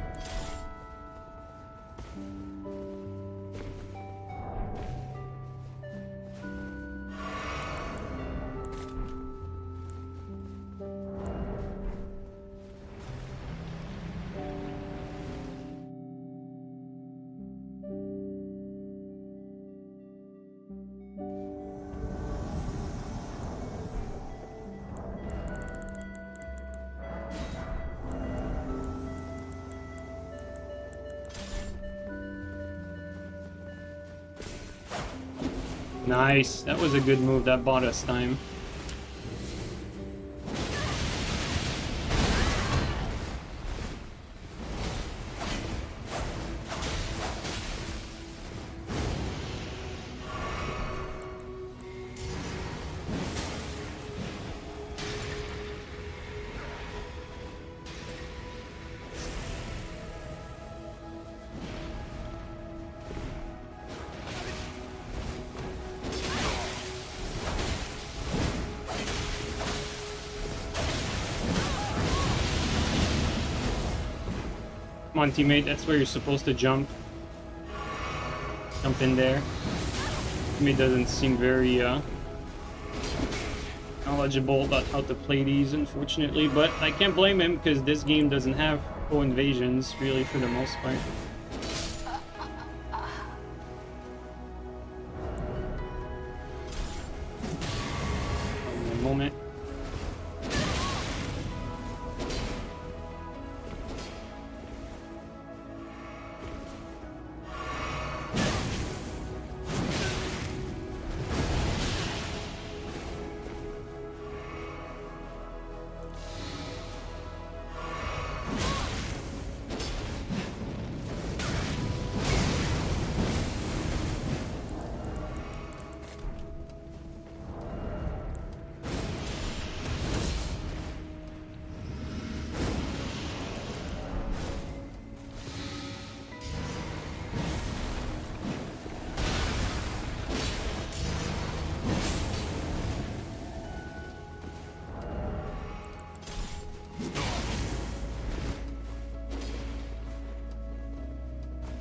Nice. That was a good move. That bought us time. Come on, teammate, that's where you're supposed to jump. Jump in there. Teammate doesn't seem very knowledgeable about how to play these, unfortunately, but I can't blame him because this game doesn't have co-invasions, really, for the most part. One moment.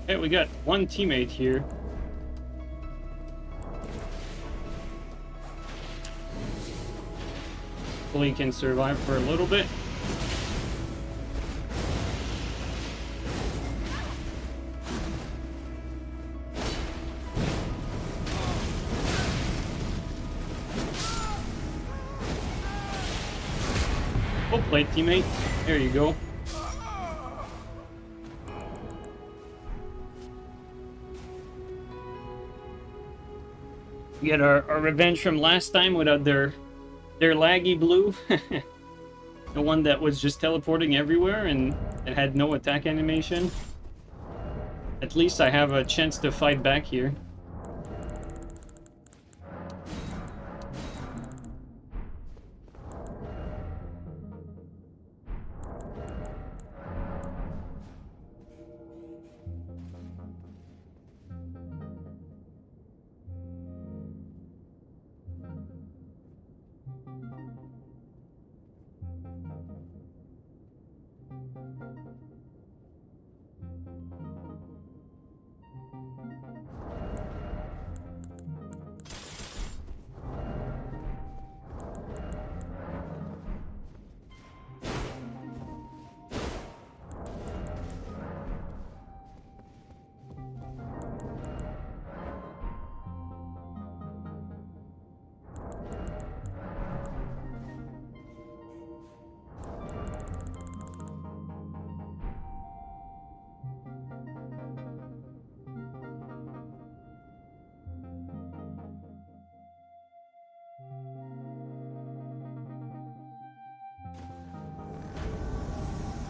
Okay, we got one teammate here. Hopefully he can survive for a little bit. Well played, teammate. There you go. We get our revenge from last time without their laggy blue. The one that was just teleporting everywhere, and It had no attack animation. At least I have a chance to fight back here.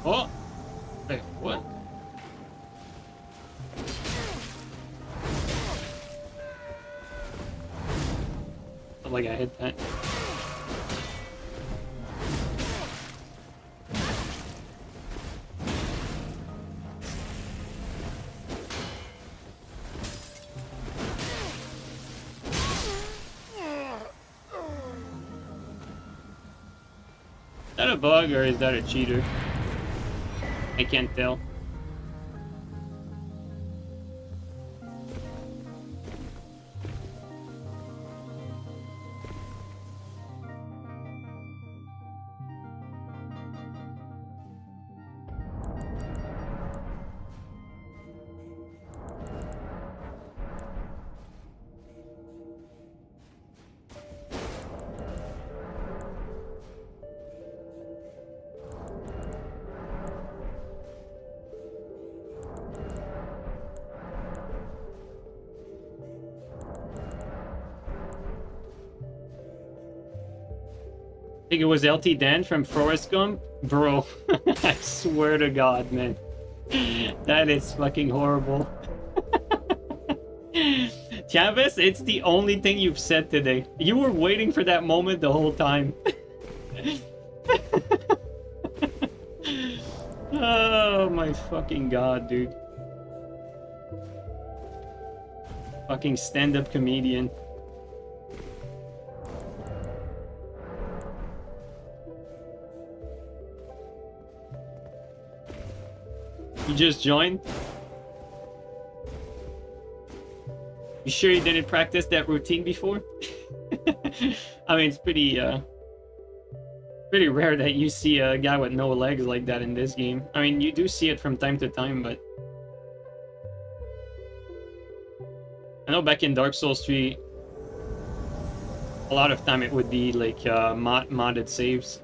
Oh! Wait, what? Felt like I hit that. Is that a bug or is that a cheater? I can't tell. I think it was LT Dan from Forrest Gump. Bro, I swear to God, man. That is fucking horrible. Chavis, it's the only thing you've said today. You were waiting for that moment the whole time. Oh my fucking God, dude. Fucking stand-up comedian. You just joined? You sure you didn't practice that routine before? I mean, it's pretty rare that you see a guy with no legs like that in this game. I mean, you do see it from time to time, but I know back in Dark Souls 3, a lot of time it would be like modded saves.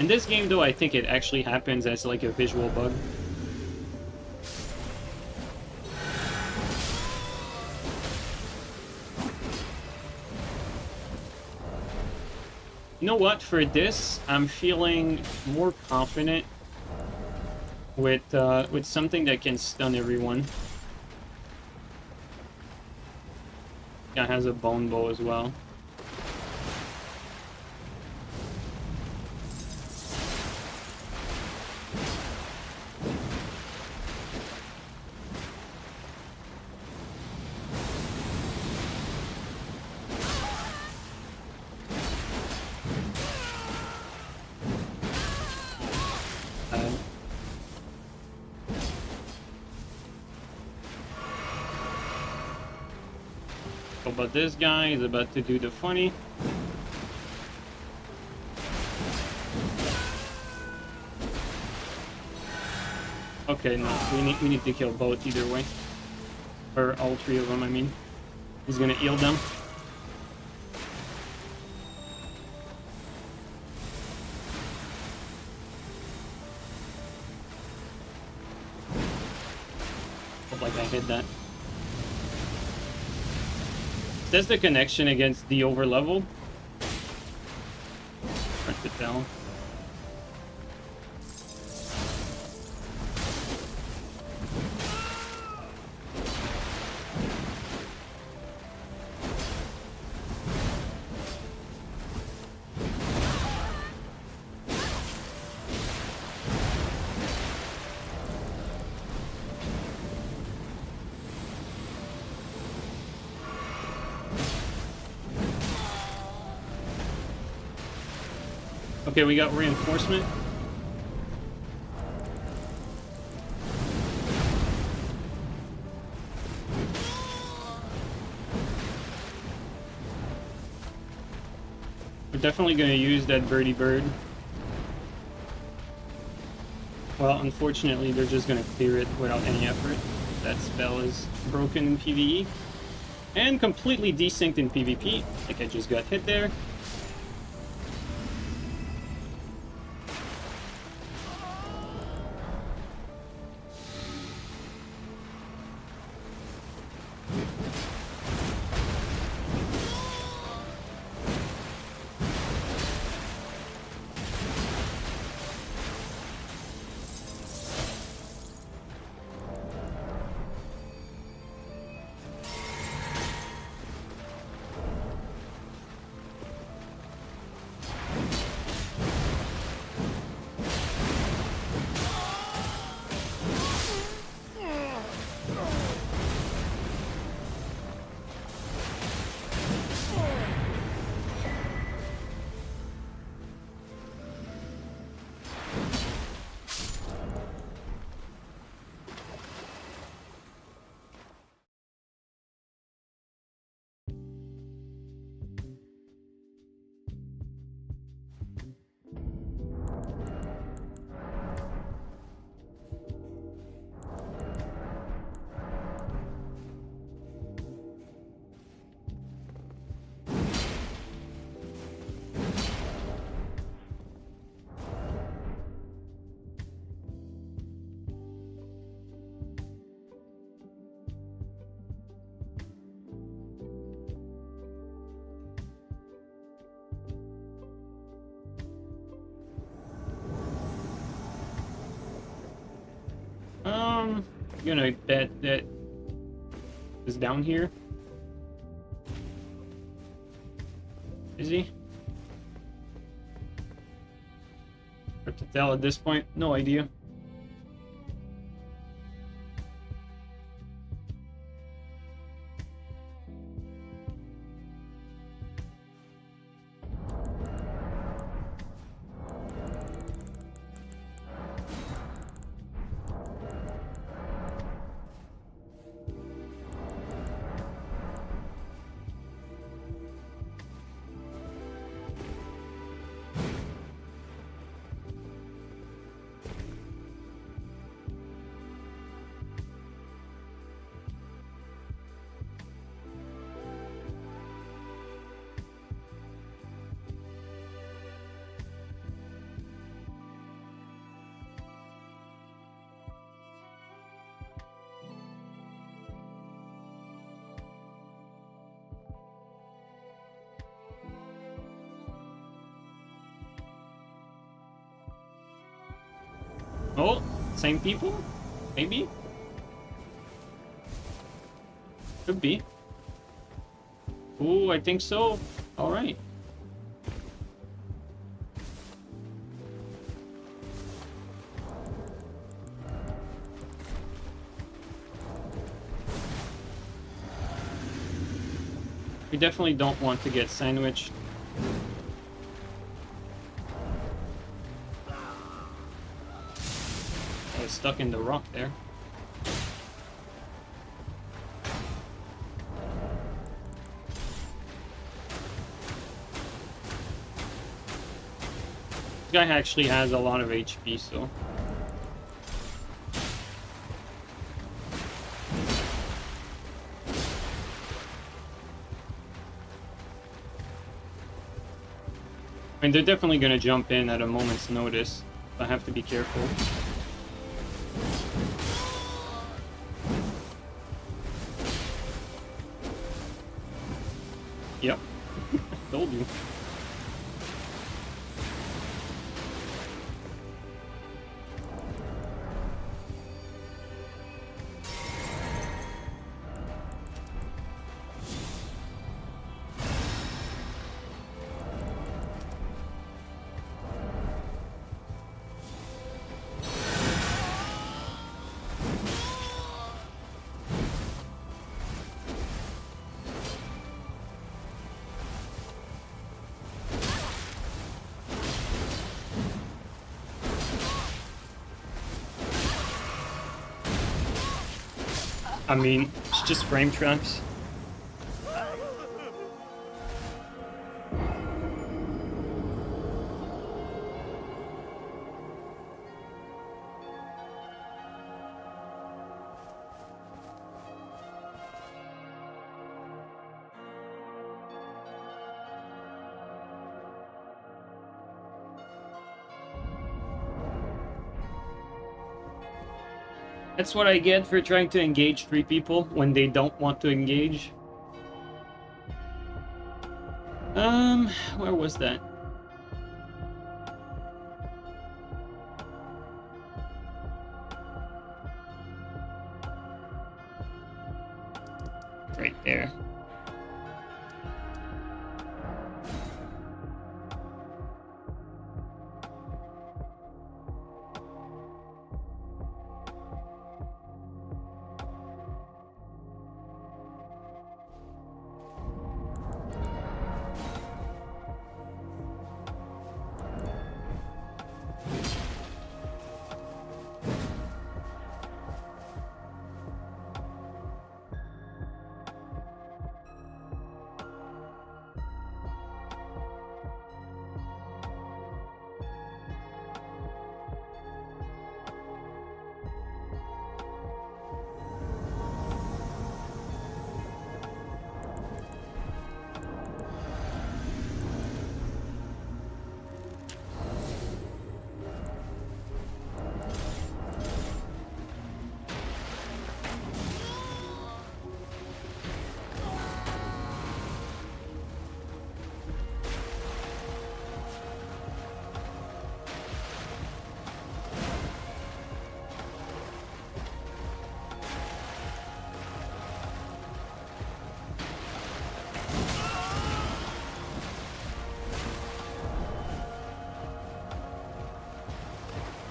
In this game, though, I think it actually happens as like a visual bug. You know what? For this, I'm feeling more confident with something that can stun everyone. Guy has a bone bow as well. But this guy is about to do the funny. Okay, no, we need to kill both either way. Or all three of them, I mean. He's gonna heal them. Hope like I hit that. That's the connection against the overlevel. Hard to tell. Okay, we got reinforcement. We're definitely going to use that birdie bird. Well, unfortunately, they're just going to clear it without any effort. That spell is broken in PvE. And completely desynced in PvP. Like I just got hit there. You know, that is down here. Is he? Hard to tell at this point. No idea. Oh, same people? Maybe? Could be. Ooh, I think so. Alright. We definitely don't want to get sandwiched. I was stuck in the rock there. This guy actually has a lot of HP, so... I mean, they're definitely gonna jump in at a moment's notice. I have to be careful. Yep. Told you. I mean, it's just frame traps. That's what I get for trying to engage 3 people when they don't want to engage. Where was that? Right there.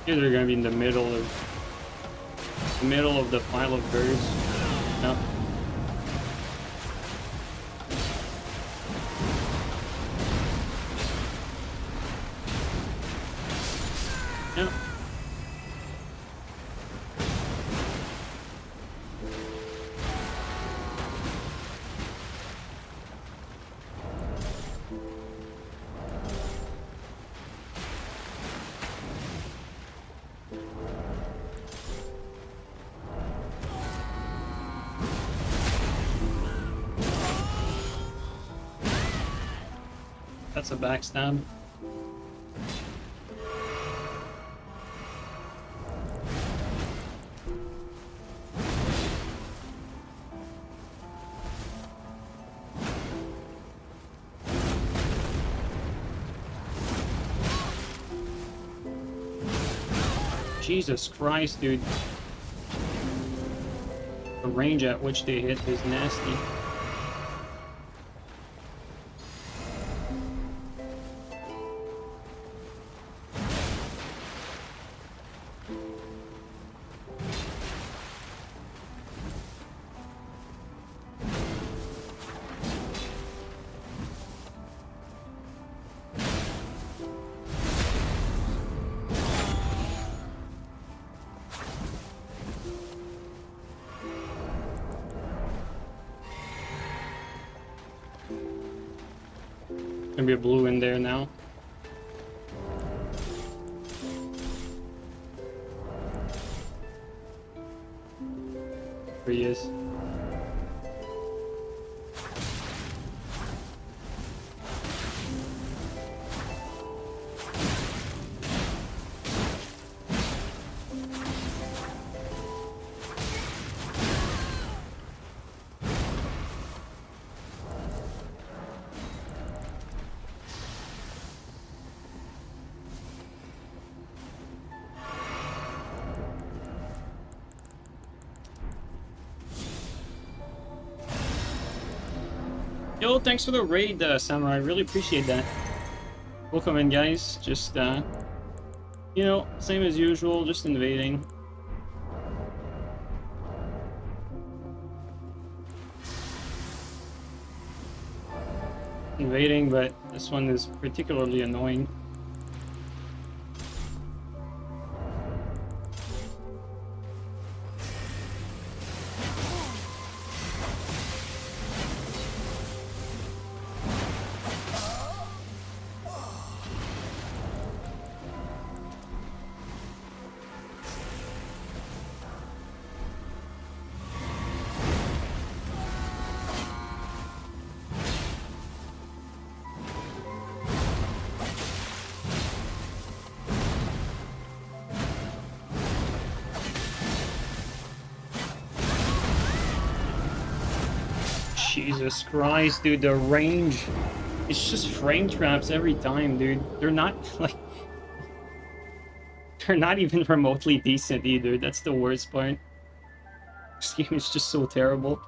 Here they're gonna be in the middle of the pile of birds. No. No. That's a backstab. Jesus Christ, dude. The range at which they hit is nasty. Gonna be a blue in there now. There he is. Yo, thanks for the raid, Samurai. I really appreciate that. Welcome in, guys. Just, you know, same as usual, just invading. Invading, but this one is particularly annoying. Jesus Christ, dude, the range. It's just frame traps every time, dude. They're not, like... They're not even remotely decent either. That's the worst part. This game is just so terrible.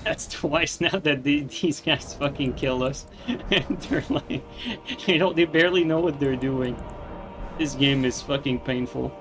That's twice now that these guys fucking kill us. And they're like... they barely know what they're doing. This game is fucking painful.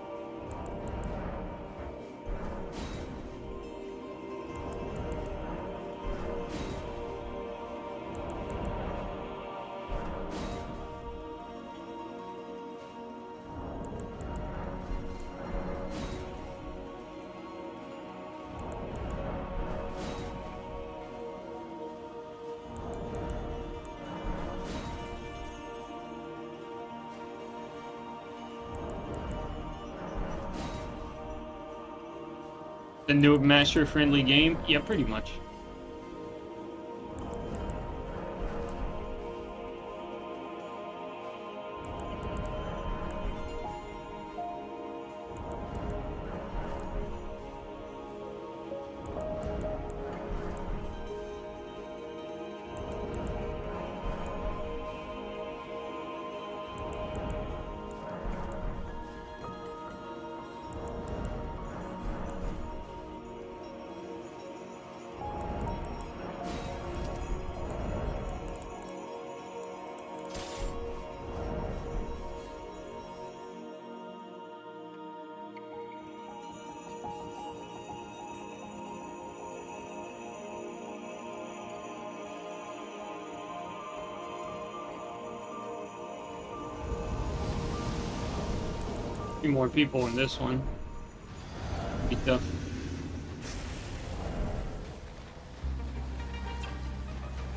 The new master-friendly game? Yeah, pretty much. A few more people in this one. Be tough.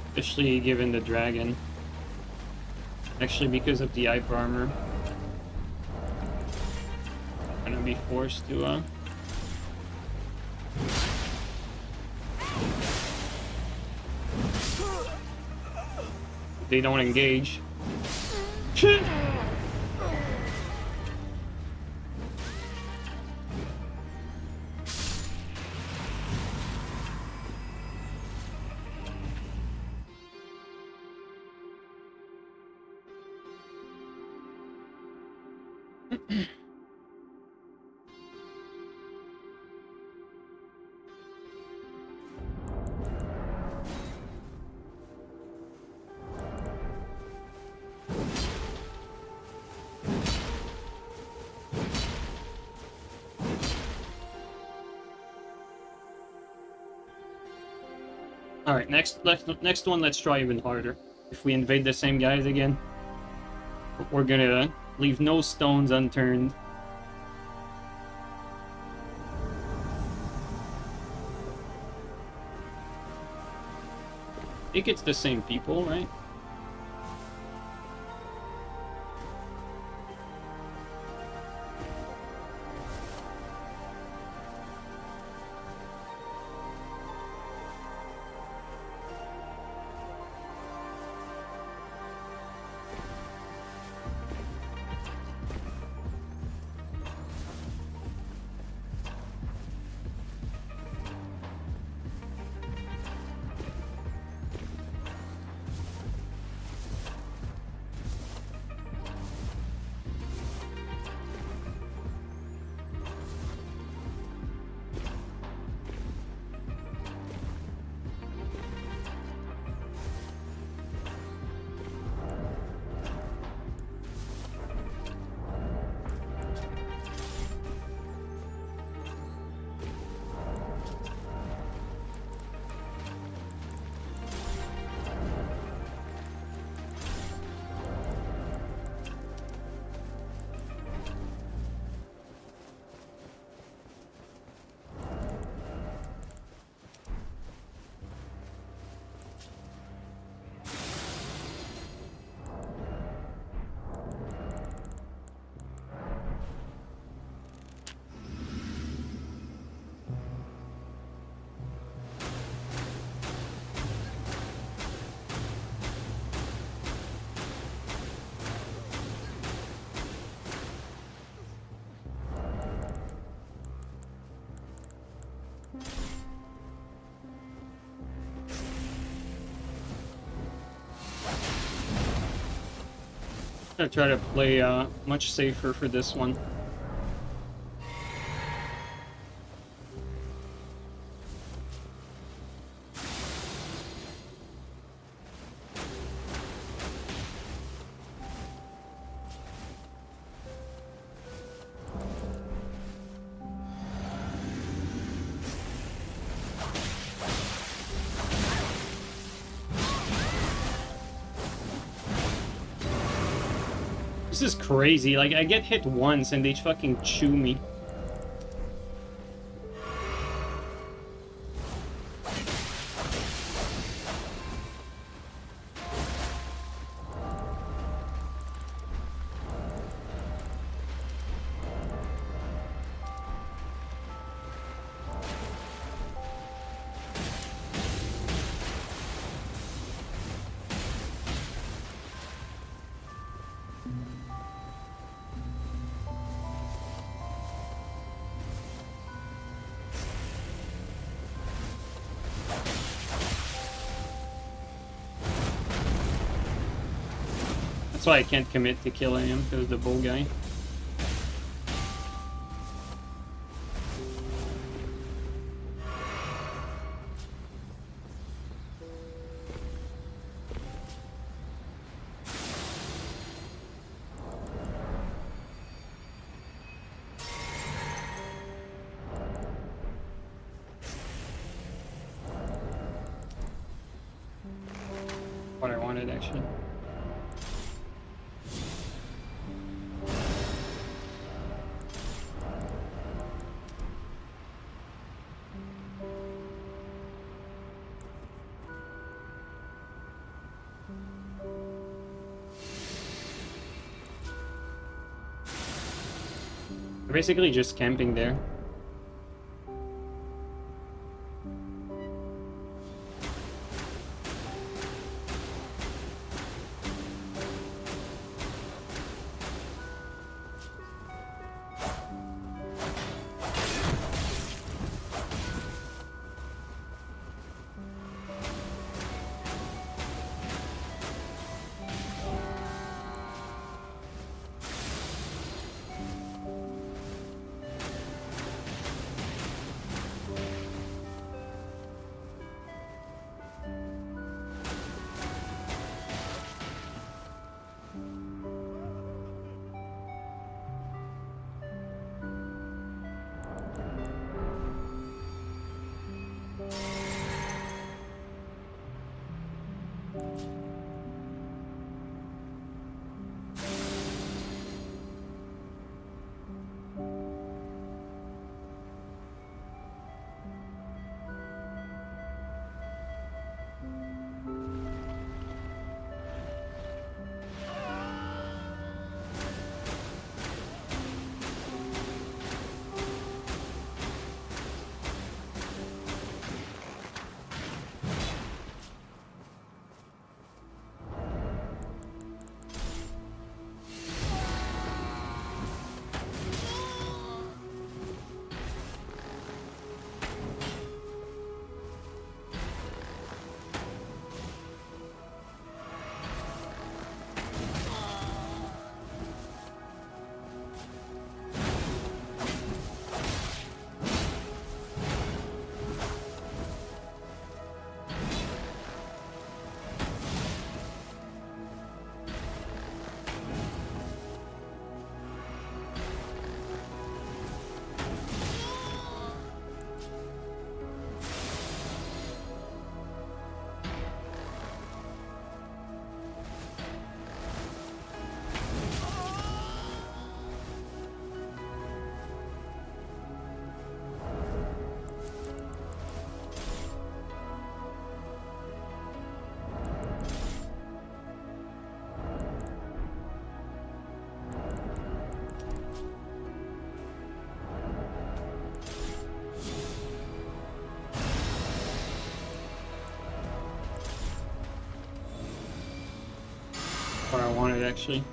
Especially given the dragon. Actually, because of the hyper armor. I'm gonna be forced to, they don't engage. Alright, next one, let's try even harder. If we invade the same guys again, we're gonna leave no stones unturned. I think it's the same people, right? I'll try to play much safer for this one. This is crazy. Like, I get hit once and they fucking chew me. That's why I can't commit to killing him, because of the bull guy. What I wanted, actually. We're basically just camping there. What I wanted, actually.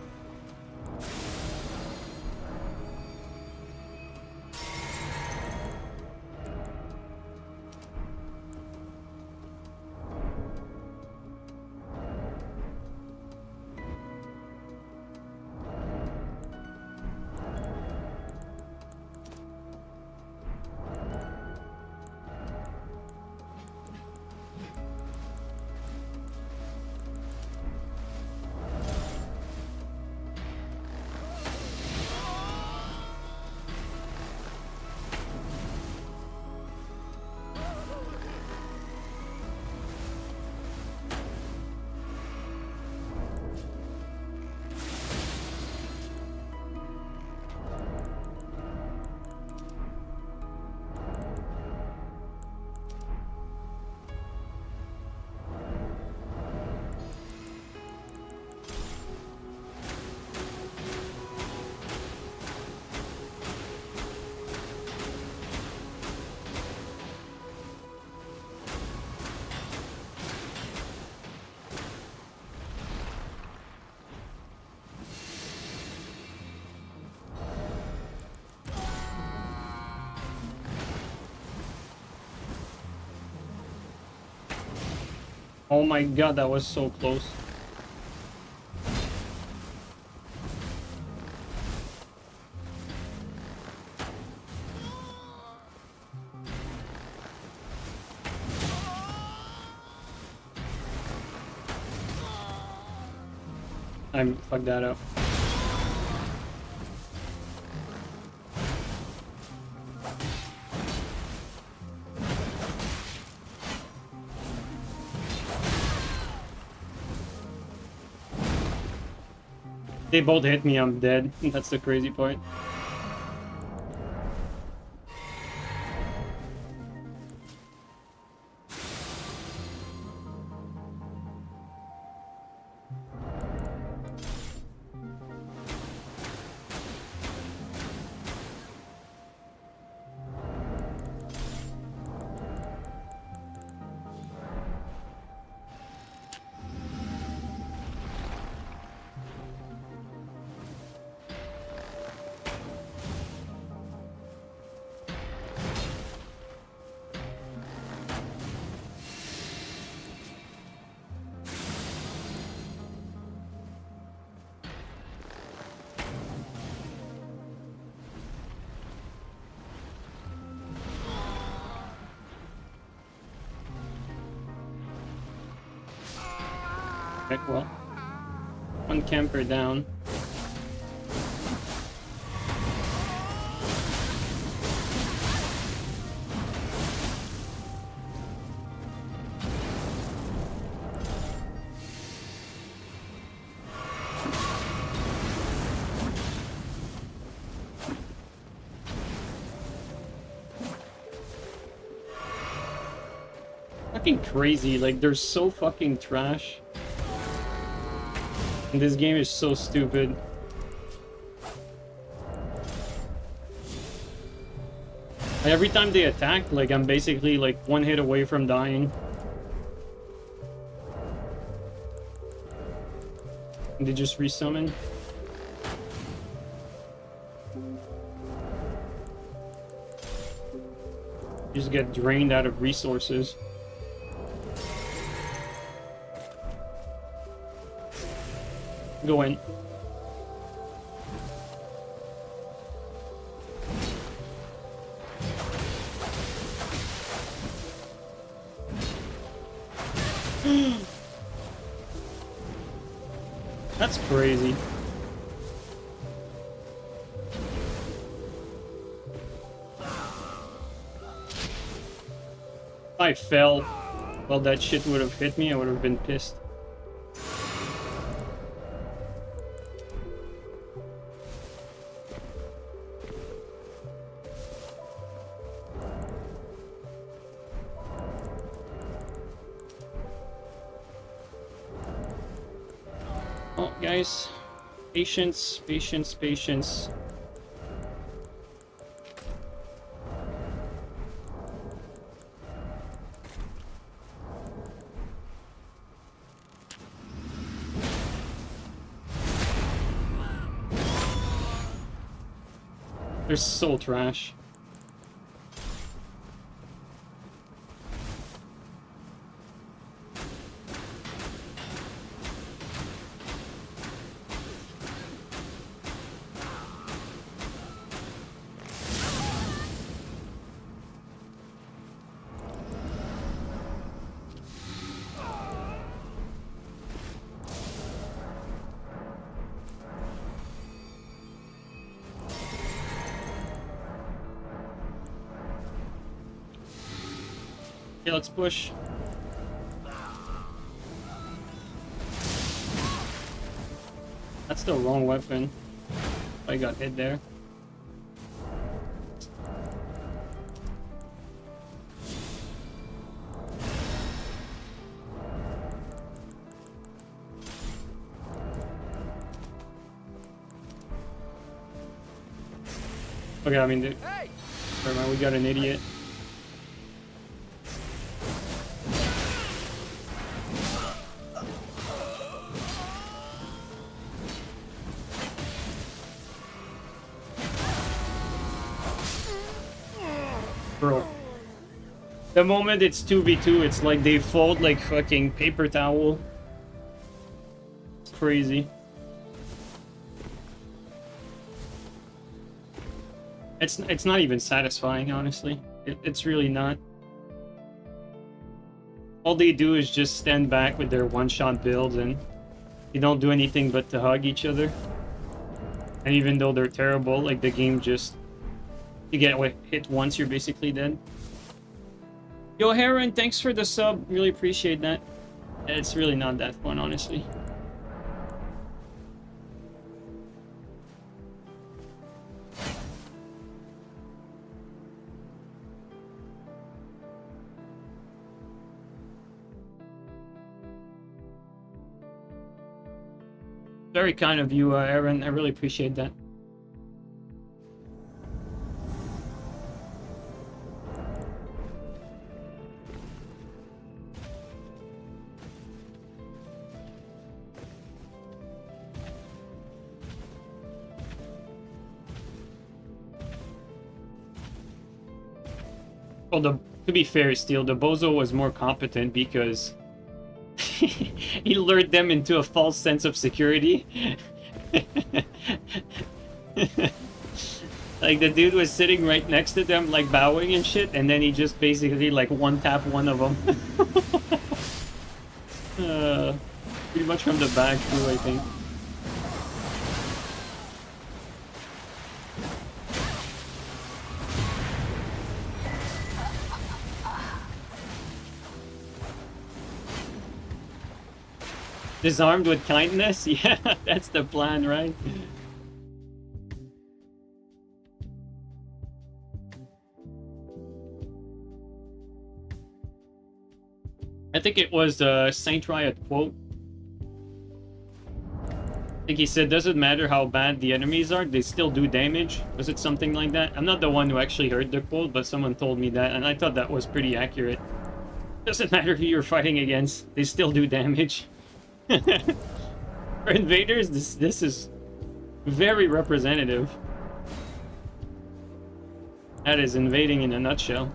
Oh my god, that was so close. I fucked that up. They both hit me, I'm dead. That's the crazy part. Okay, well, one camper down. Fucking crazy, like they're so fucking trash. And this game is so stupid. Every time they attack, like I'm basically like one hit away from dying. And they just resummon. You just get drained out of resources. Go in. That's crazy. If I fell, well, that shit would have hit me, I would have been pissed. Oh, guys, patience, patience, patience. They're so trash. Okay, let's push. That's the wrong weapon. I got hit there. Okay, I mean, never mind, we got an idiot. The moment it's 2v2, it's like they fold like fucking paper towel. It's crazy. It's not even satisfying, honestly. It's really not. All they do is just stand back with their one-shot builds and they don't do anything but to hug each other. And even though they're terrible, like the game just... You get hit once, you're basically dead. Yo, Heron, thanks for the sub. Really appreciate that. It's really not that fun, honestly. Very kind of you, Aaron. I really appreciate that. Well, to be fair, Steel, the Bozo was more competent because he lured them into a false sense of security. Like, the dude was sitting right next to them, like, bowing and shit, and then he just basically, like, one-tap one of them. Pretty much from the back, too, I think. Disarmed with kindness? Yeah, that's the plan, right? I think it was Saint Riot quote. I think he said, doesn't matter how bad the enemies are, they still do damage. Was it something like that? I'm not the one who actually heard the quote, but someone told me that, and I thought that was pretty accurate. Doesn't matter who you're fighting against, they still do damage. For invaders, this is very representative. That is invading in a nutshell.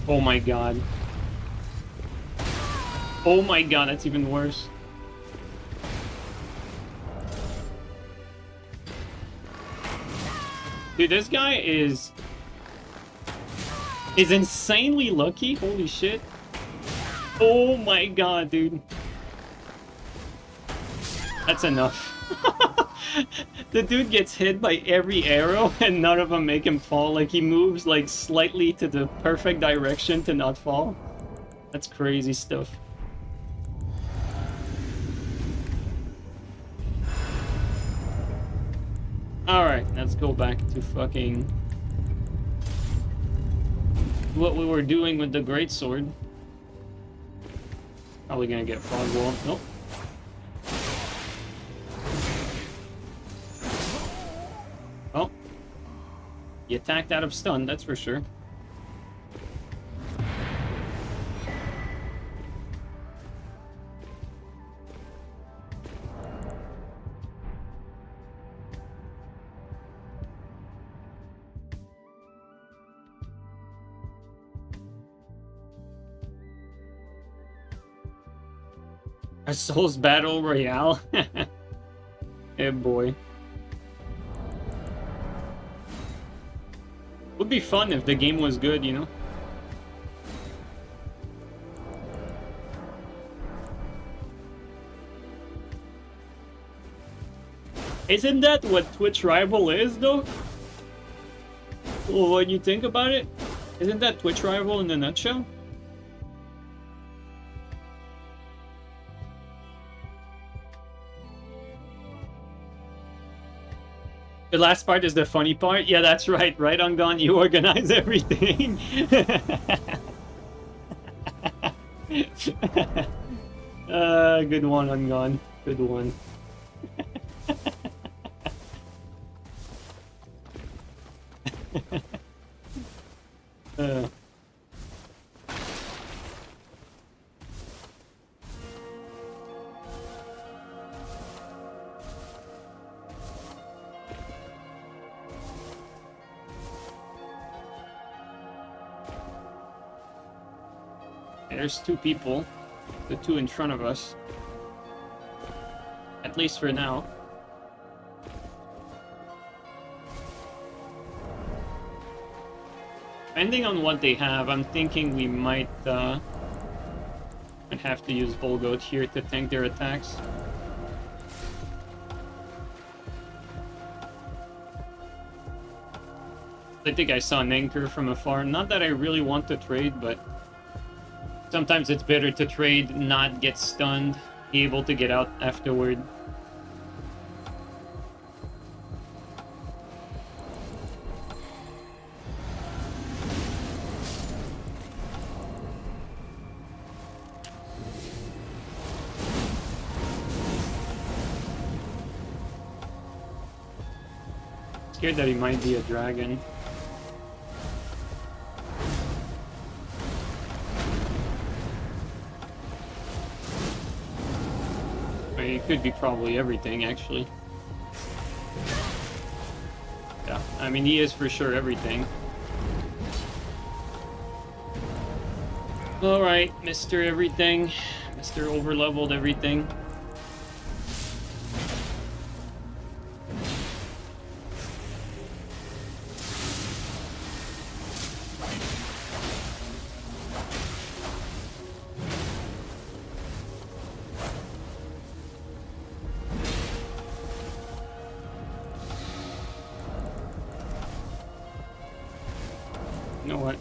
Oh my god. Oh my god, that's even worse. Dude, this guy is insanely lucky. Holy shit. Oh my god, dude. That's enough. The dude gets hit by every arrow and none of them make him fall. Like, he moves like slightly to the perfect direction to not fall. That's crazy stuff. Alright, let's go back to fucking what we were doing with the greatsword. Probably gonna get fog wall. Nope. Oh. He attacked out of stun, that's for sure. A Souls Battle Royale? Yeah, boy. Would be fun if the game was good, you know? Isn't that what Twitch Rival is, though? Well, when you think about it, isn't that Twitch Rival in a nutshell? The last part is the funny part. Yeah, that's right. Right, Ungon, you organize everything. Good one, Ungon. Good one. There's two people. The two in front of us. At least for now. Depending on what they have, I'm thinking we might have to use Volgoat here to tank their attacks. I think I saw an anchor from afar. Not that I really want to trade, but sometimes it's better to trade, not get stunned, be able to get out afterward. Scared that he might be a dragon. It could be probably everything, actually. Yeah, I mean, he is for sure everything. Alright, Mr. Everything. Mr. Overleveled Everything. You know what?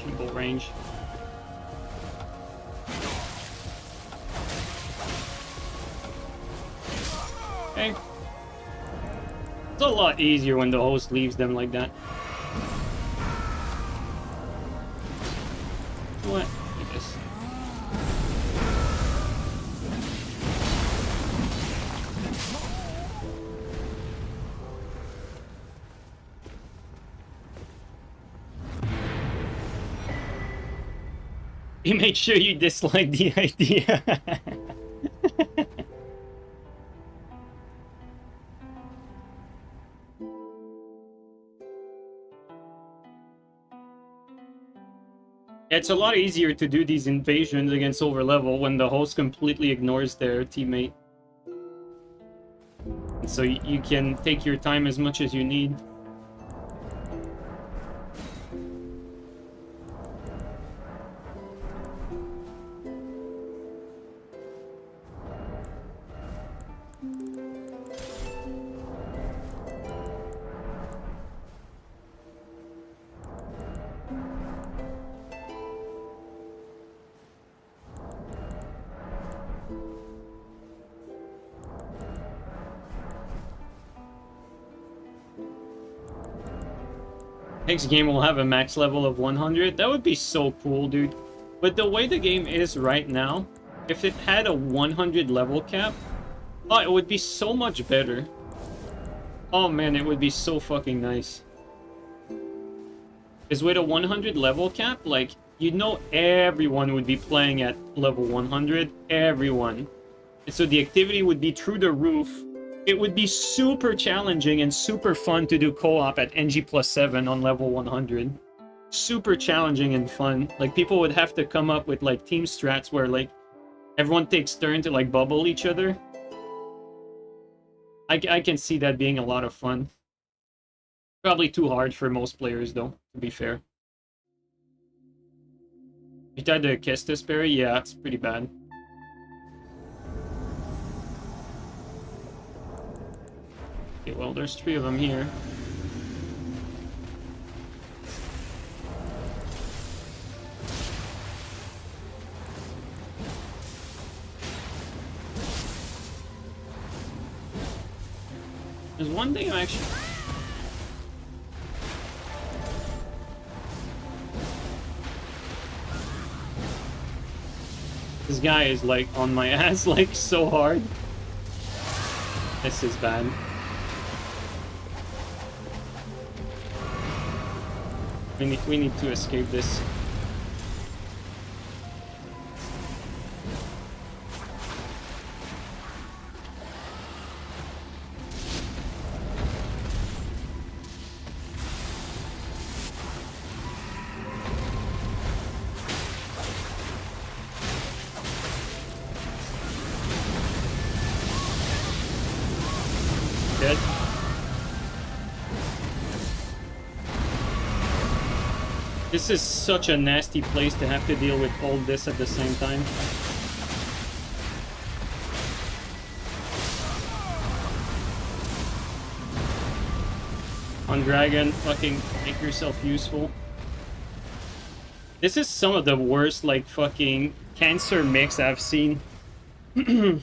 People range. Okay. It's a lot easier when the host leaves them like that. What? I guess. You made sure you dislike the idea. It's a lot easier to do these invasions against overlevel when the host completely ignores their teammate. And so you can take your time as much as you need. Next game will have a max level of 100. That would be so cool, dude. But the way the game is right now, if it had a 100 level cap, oh, it would be so much better. Oh man, it would be so fucking nice. Because with a 100 level cap, like, you know everyone would be playing at level 100. Everyone. And so the activity would be through the roof. It would be super challenging and super fun to do co-op at NG+7 on level 100. Super challenging and fun. Like, people would have to come up with, like, team strats where, like, everyone takes turn to, like, bubble each other. I can see that being a lot of fun. Probably too hard for most players, though, to be fair. You tried the Kestis berry? Yeah, it's pretty bad. Okay, well, there's 3 of them here. There's one thing I'm actually... This guy is like on my ass like so hard. This is bad. We need to escape this. Dead. This is such a nasty place to have to deal with all this at the same time. On Dragon, fucking make yourself useful. This is some of the worst, like, fucking cancer mix I've seen. It's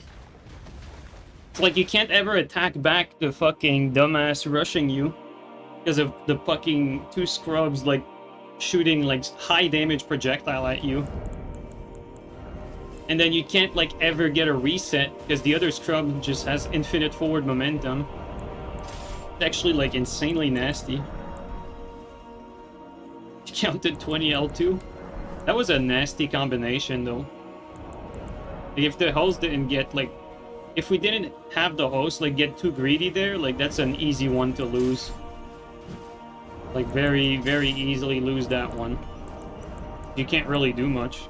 like you can't ever attack back the fucking dumbass rushing you because of the fucking two scrubs, like, shooting like high damage projectile at you, and then you can't like ever get a reset because the other scrub just has infinite forward momentum. It's actually like insanely nasty. You counted 20 L2. That was a nasty combination though. Like, if the host didn't get like, if we didn't have the host like get too greedy there, like that's an easy one to lose. Like, very, very easily lose that one. You can't really do much.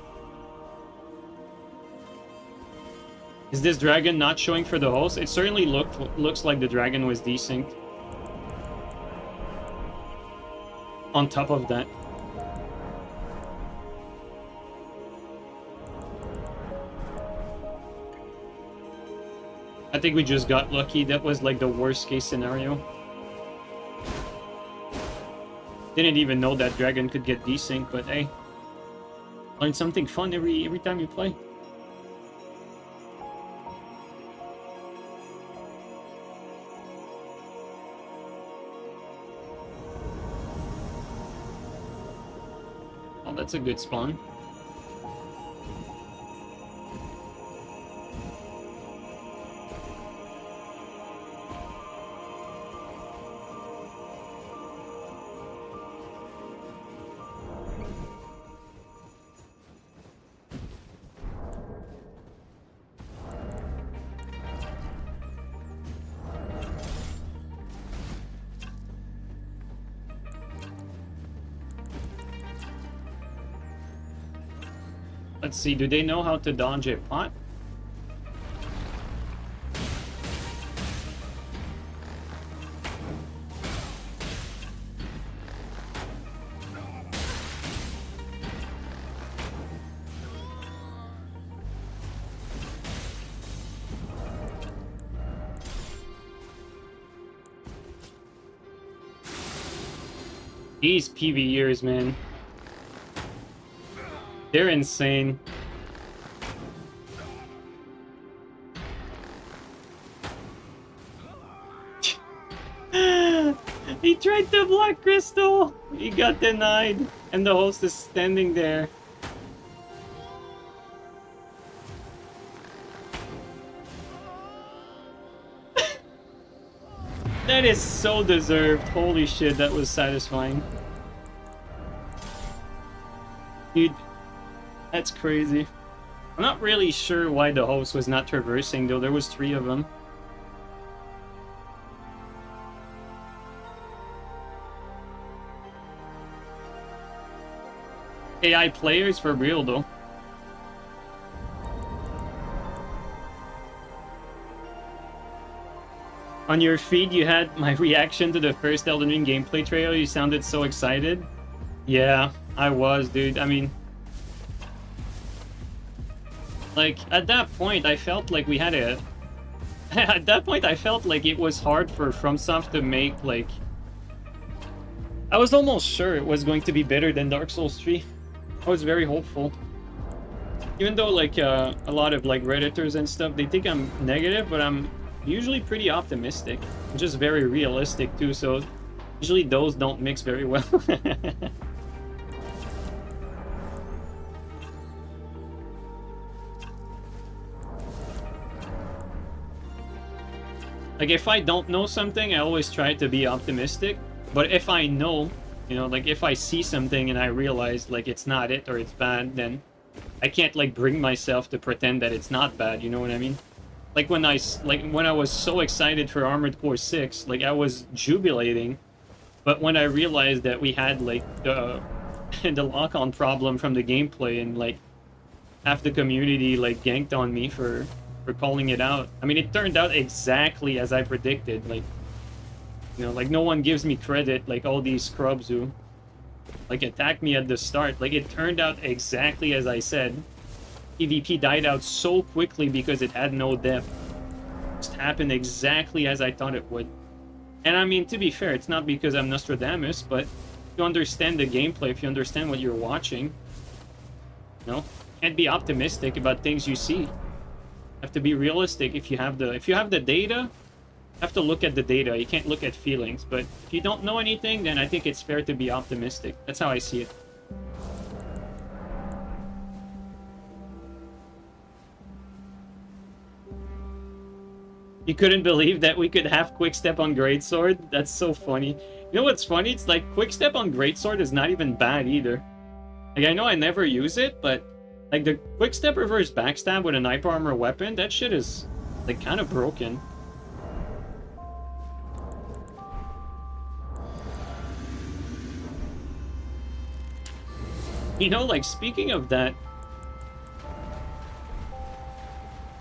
Is this dragon not showing for the host? It certainly looks like the dragon was desynced. On top of that. I think we just got lucky. That was like the worst case scenario. Didn't even know that dragon could get desync, but hey, learn something fun every time you play. Oh, that's a good spawn. Let's see, do they know how to dodge a pot? These PvEers, man. They're insane. He tried to block Crystal. He got denied. And the host is standing there. That is so deserved. Holy shit, that was satisfying. Dude. That's crazy. I'm not really sure why the host was not traversing though. There was 3 of them. AI players for real though. On your feed you had my reaction to the first Elden Ring gameplay trailer. You sounded so excited. Yeah, I was, dude. I mean, like, at that point, I felt like we had a... At that point, I felt like it was hard for FromSoft to make, like... I was almost sure it was going to be better than Dark Souls 3. I was very hopeful. Even though, like, a lot of, like, Redditors and stuff, they think I'm negative, but I'm usually pretty optimistic, just very realistic too, so usually those don't mix very well. Like, if I don't know something, I always try to be optimistic. But if I know, you know, like, if I see something and I realize, like, it's not it or it's bad, then I can't, like, bring myself to pretend that it's not bad, you know what I mean? Like, when I was so excited for Armored Core 6, like, I was jubilating. But when I realized that we had, like, the lock-on problem from the gameplay and, like, half the community, like, ganked on me for calling it out. I mean, it turned out exactly as I predicted. Like, you know, like, no one gives me credit, like all these scrubs who, like, attacked me at the start. Like, it turned out exactly as I said. PvP died out so quickly because it had no depth. It just happened exactly as I thought it would. And I mean, to be fair, it's not because I'm Nostradamus, but if you understand the gameplay, if you understand what you're watching, you know, you can't be optimistic about things you see. Have to be realistic. If you have the data, you have to look at the data. You can't look at feelings. But if you don't know anything, then I think it's fair to be optimistic. That's how I see it. You couldn't believe that we could have quickstep on Greatsword? That's so funny. You know what's funny? It's like quickstep on Greatsword is not even bad either. Like, I know I never use it, but like, the quickstep reverse backstab with a knife armor weapon, that shit is, like, kind of broken. You know, like, speaking of that, how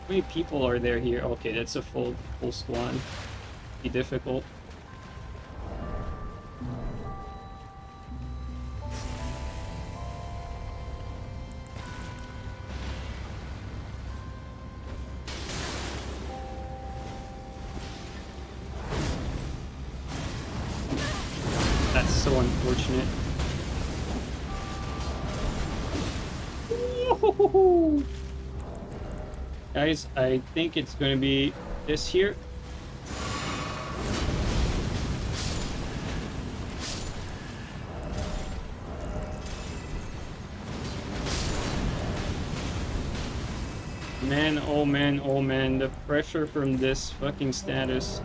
many people are there here? Okay, that's a full squad. Be difficult. That's so unfortunate. Woo-hoo-hoo-hoo. Guys, I think it's going to be this here. Man, oh man, oh man, the pressure from this fucking status.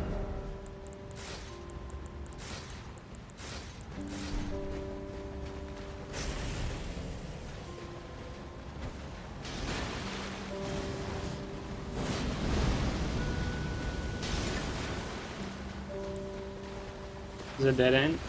Is it a dead end?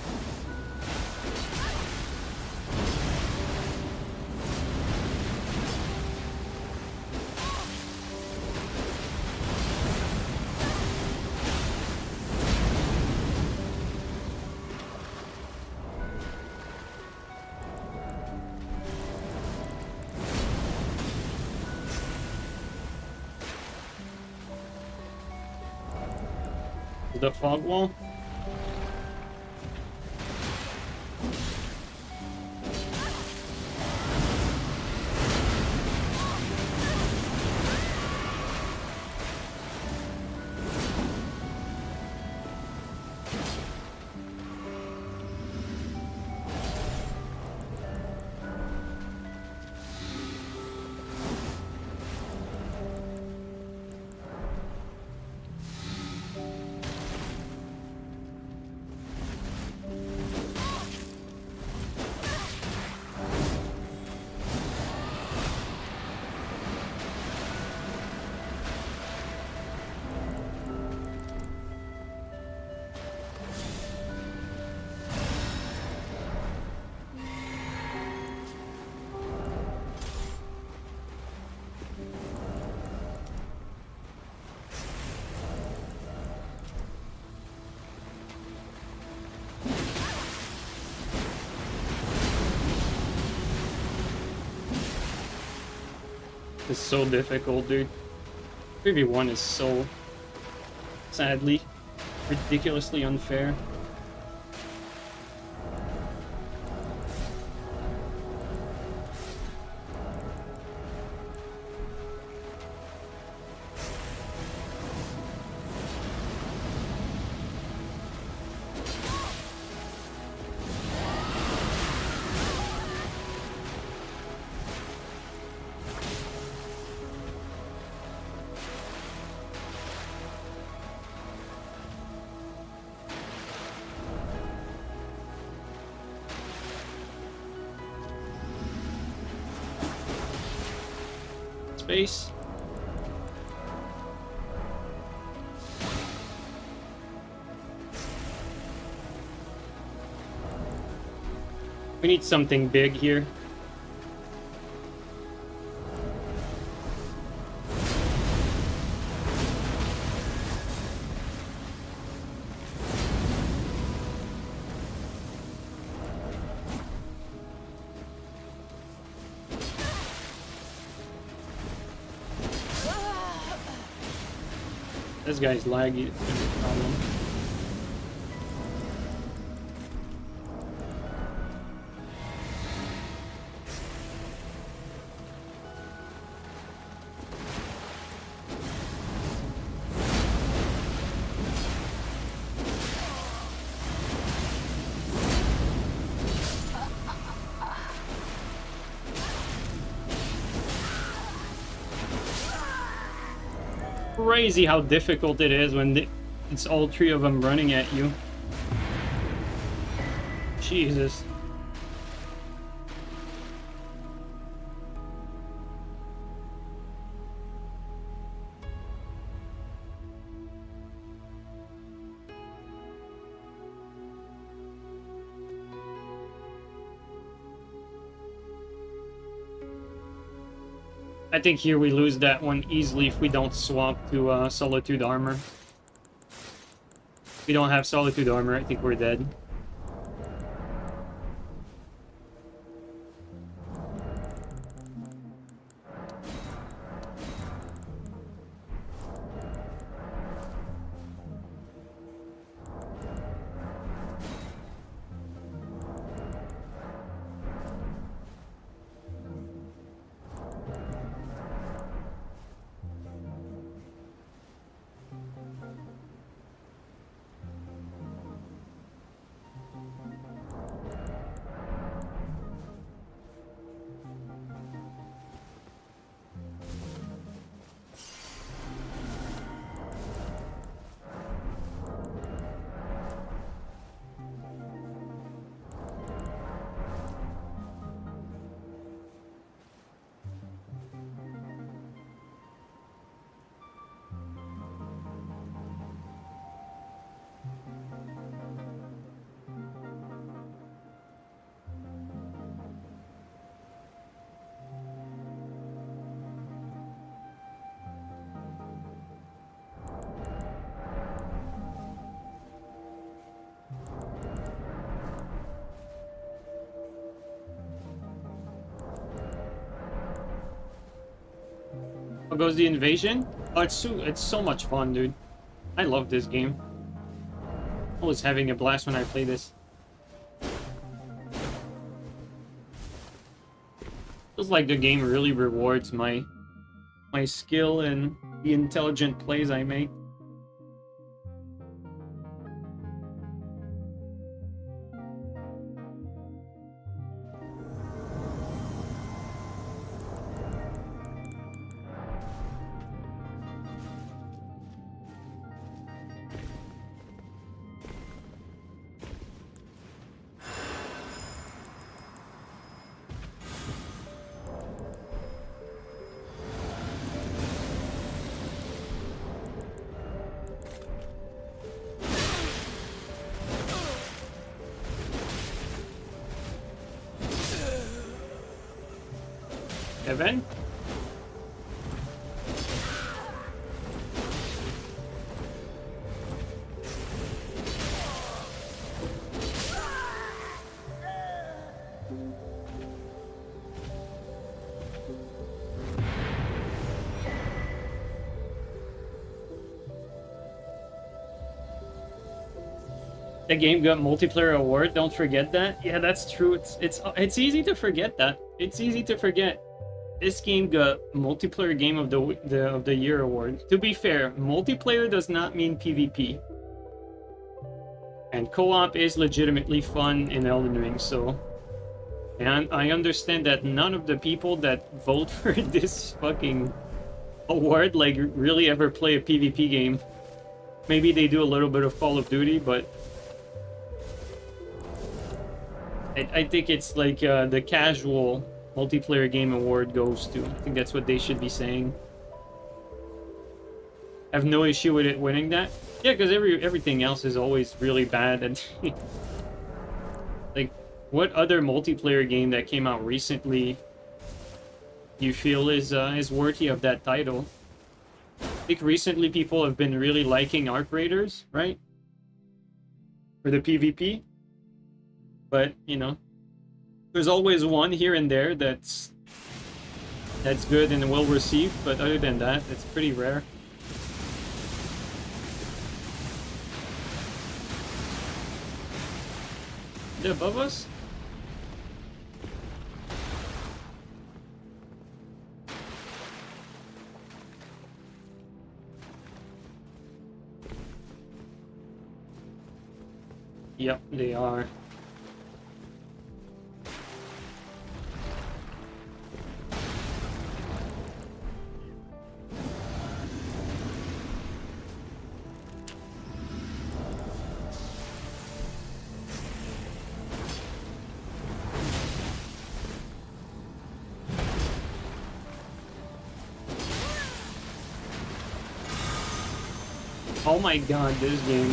The fog wall? It's so difficult, dude. 3v1 is so, sadly, ridiculously unfair. space. We need something big here. This guy's laggy. It's gonna be a problem. Crazy how difficult it is when it's all three of them running at you. Jesus. I think here we lose that one easily if we don't swap to Solitude Armor. If we don't have Solitude Armor, I think we're dead. How goes the invasion? Oh, it's so much fun, dude. I love this game. I was having a blast when I play this. Feels like the game really rewards my skill and the intelligent plays I make. Evan? The game got multiplayer award, don't forget that. Yeah, that's true. It's easy to forget that. It's easy to forget. This game got multiplayer game of the year award. To be fair, multiplayer does not mean PvP. And co-op is legitimately fun in Elden Ring, so... And I understand that none of the people that vote for this fucking award, like, really ever play a PvP game. Maybe they do a little bit of Call of Duty, but... I think it's like the casual multiplayer game award goes to. I think that's what they should be saying. I have no issue with it winning that. Yeah, because everything else is always really bad. And like, what other multiplayer game that came out recently you feel is worthy of that title? I think recently people have been really liking Arc Raiders, right? For the PvP. But, you know, there's always one here and there that's good and well received, but other than that, it's pretty rare. Is it above us? Yep, they are. Oh my god, this game.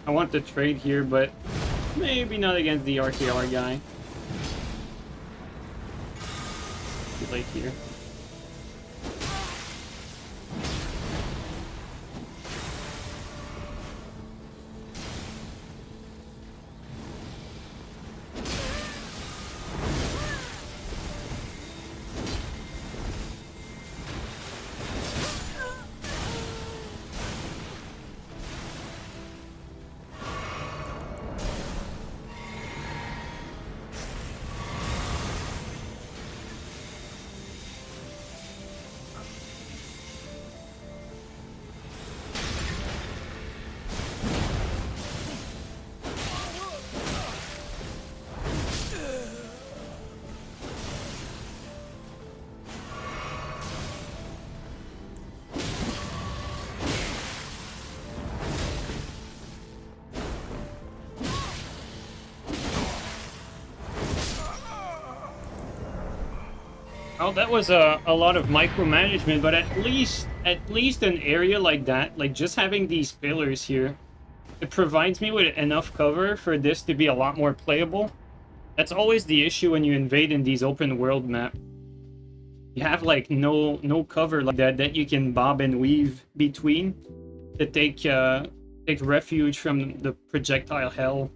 I want to trade here, but maybe not against the RKR guy. Too late here. Oh, that was a lot of micromanagement, but at least an area like that, like just having these pillars here, it provides me with enough cover for this to be a lot more playable. That's always the issue when you invade in these open world map. You have like no cover like that you can bob and weave between to take refuge from the projectile hell.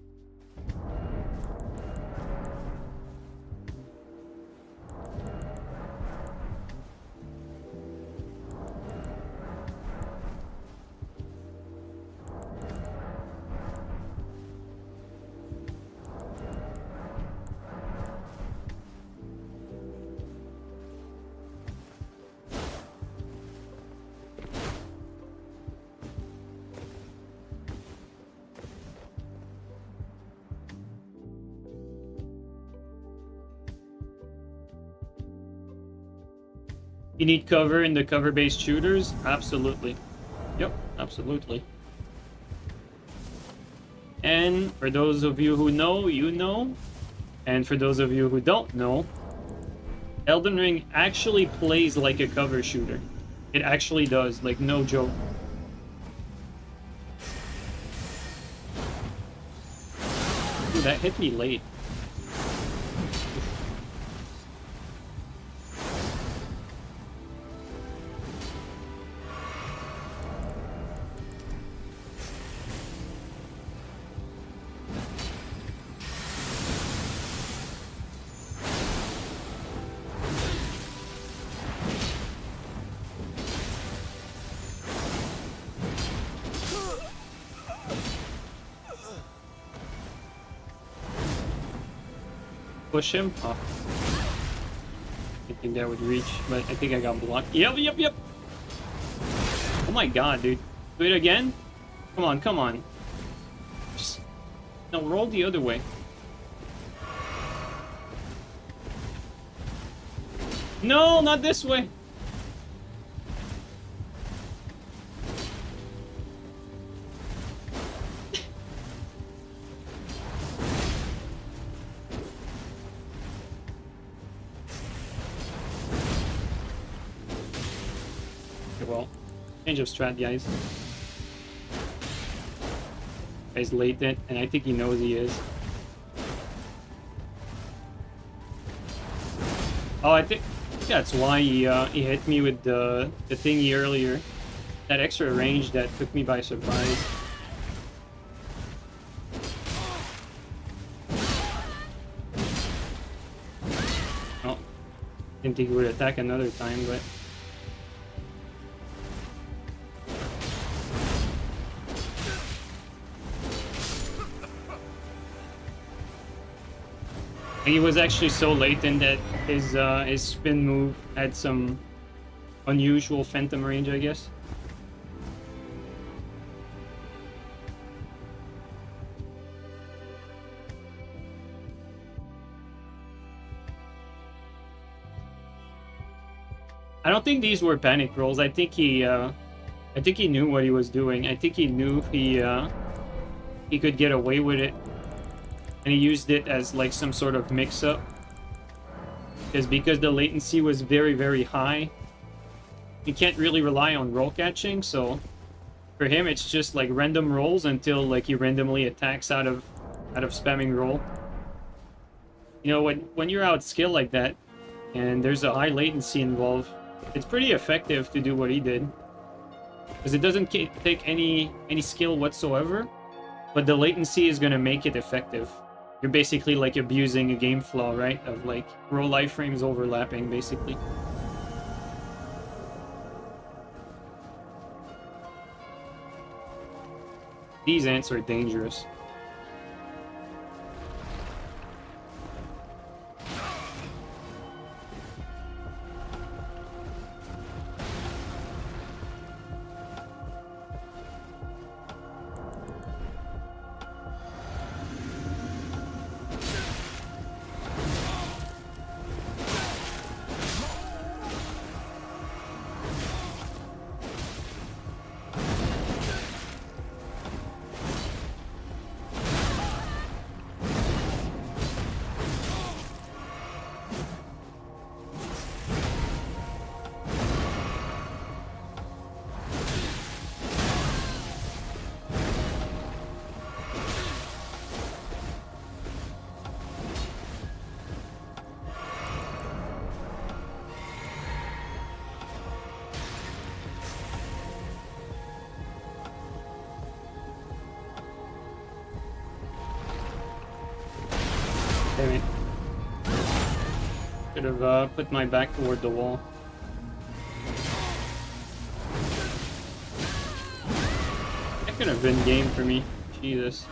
You need cover in the cover-based shooters? Absolutely. Yep, absolutely. And for those of you who know, you know. And for those of you who don't know, Elden Ring actually plays like a cover shooter. It actually does, like no joke. Ooh, that hit me late. push him. Oh. I think that would reach, but I think I got blocked. Yep, yep, yep. Oh my god, dude. Do it again? Come on, come on. Just... No, roll the other way. No, not this way. Okay, well, change of strat, guys. Guy's latent, and I think he knows he is. Oh, I think that's why he hit me with the thingy earlier. That extra range that took me by surprise. Oh, didn't think he would attack another time, but... He was actually so latent that his spin move had some unusual phantom range, I guess. I don't think these were panic rolls. I think he knew what he was doing. I think he knew he could get away with it. And he used it as like some sort of mix-up. Because the latency was very, very high. You can't really rely on roll catching, so for him it's just like random rolls until like he randomly attacks out of spamming roll. You know, when you're out skill like that and there's a high latency involved, it's pretty effective to do what he did. Because it doesn't take any skill whatsoever, but the latency is gonna make it effective. You're basically like abusing a game flaw, right? Of like roll life frames overlapping, basically. These ants are dangerous. Damn it. Could have put my back toward the wall. That could have been game for me. Jesus.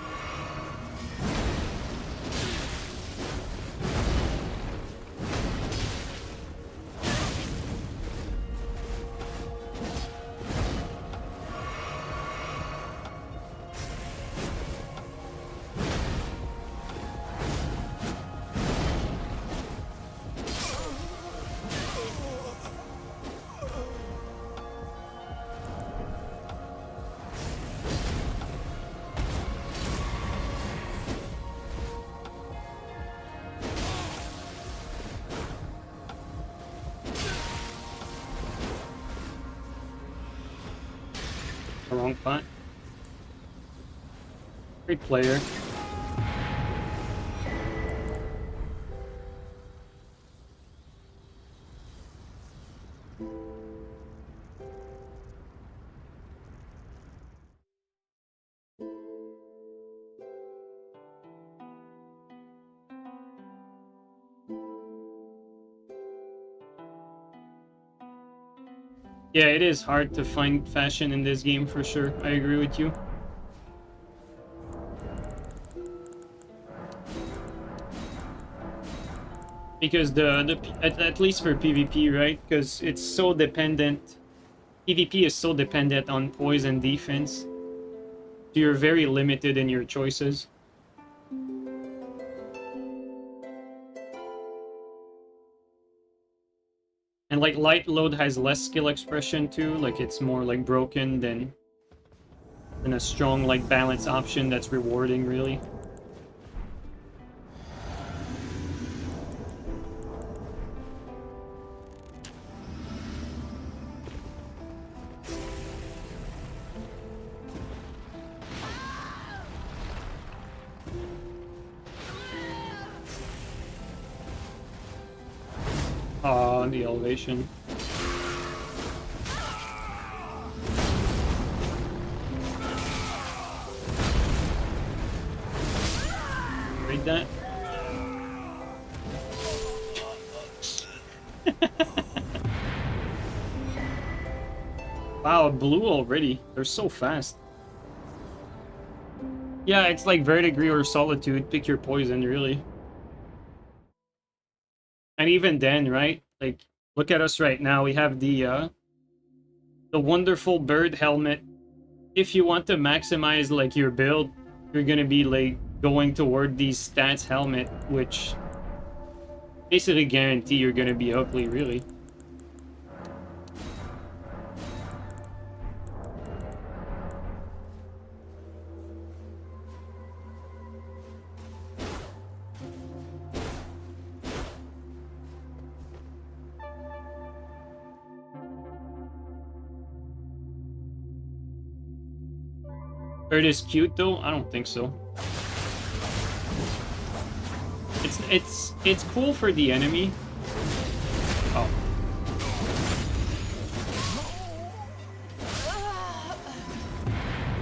Wrong punt. Great player. Yeah, it is hard to find fashion in this game for sure. I agree with you. Because at least for PvP, right? Because it's so dependent. PvP is so dependent on poison defense. So you're very limited in your choices. And like light load has less skill expression too. Like it's more like broken than a strong like balance option that's rewarding really. Oh, the elevation. Read that. Wow, blue already. They're so fast. Yeah, it's like Verdigris or Solitude. Pick your poison, really. And even then, right? Like, look at us right now. We have the wonderful bird helmet. If you want to maximize like your build, you're gonna be like going toward these stats helmet, which basically guarantee you're gonna be ugly, really. Bird is cute though? I don't think so. It's cool for the enemy. Oh.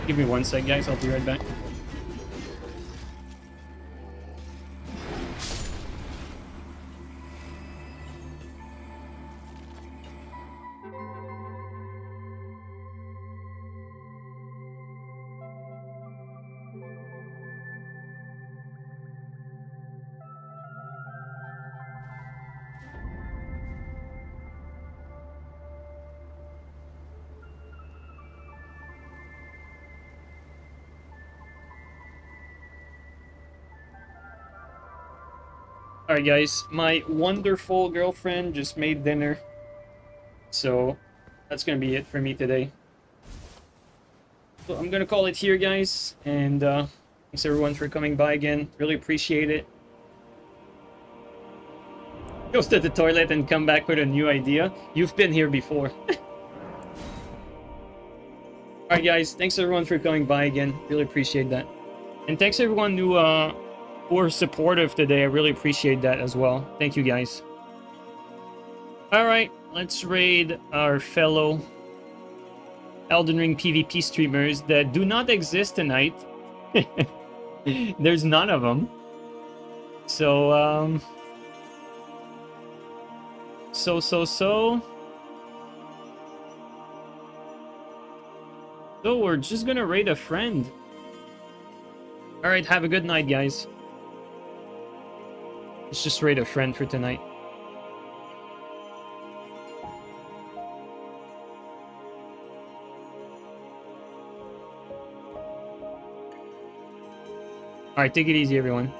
Give me 1 sec, guys. I'll be right back. Alright guys, my wonderful girlfriend just made dinner. So, that's gonna be it for me today. So I'm gonna call it here, guys. And thanks everyone for coming by again. Really appreciate it. Goes to the toilet and come back with a new idea. You've been here before. Alright guys, thanks everyone for coming by again. Really appreciate that. And thanks everyone who were supportive today. I really appreciate that as well. Thank you guys. Alright, let's raid our fellow Elden Ring PvP streamers that do not exist tonight. There's none of them. So, So we're just gonna raid a friend. Alright, have a good night, guys. Let's just raid a friend for tonight. Alright, take it easy, everyone.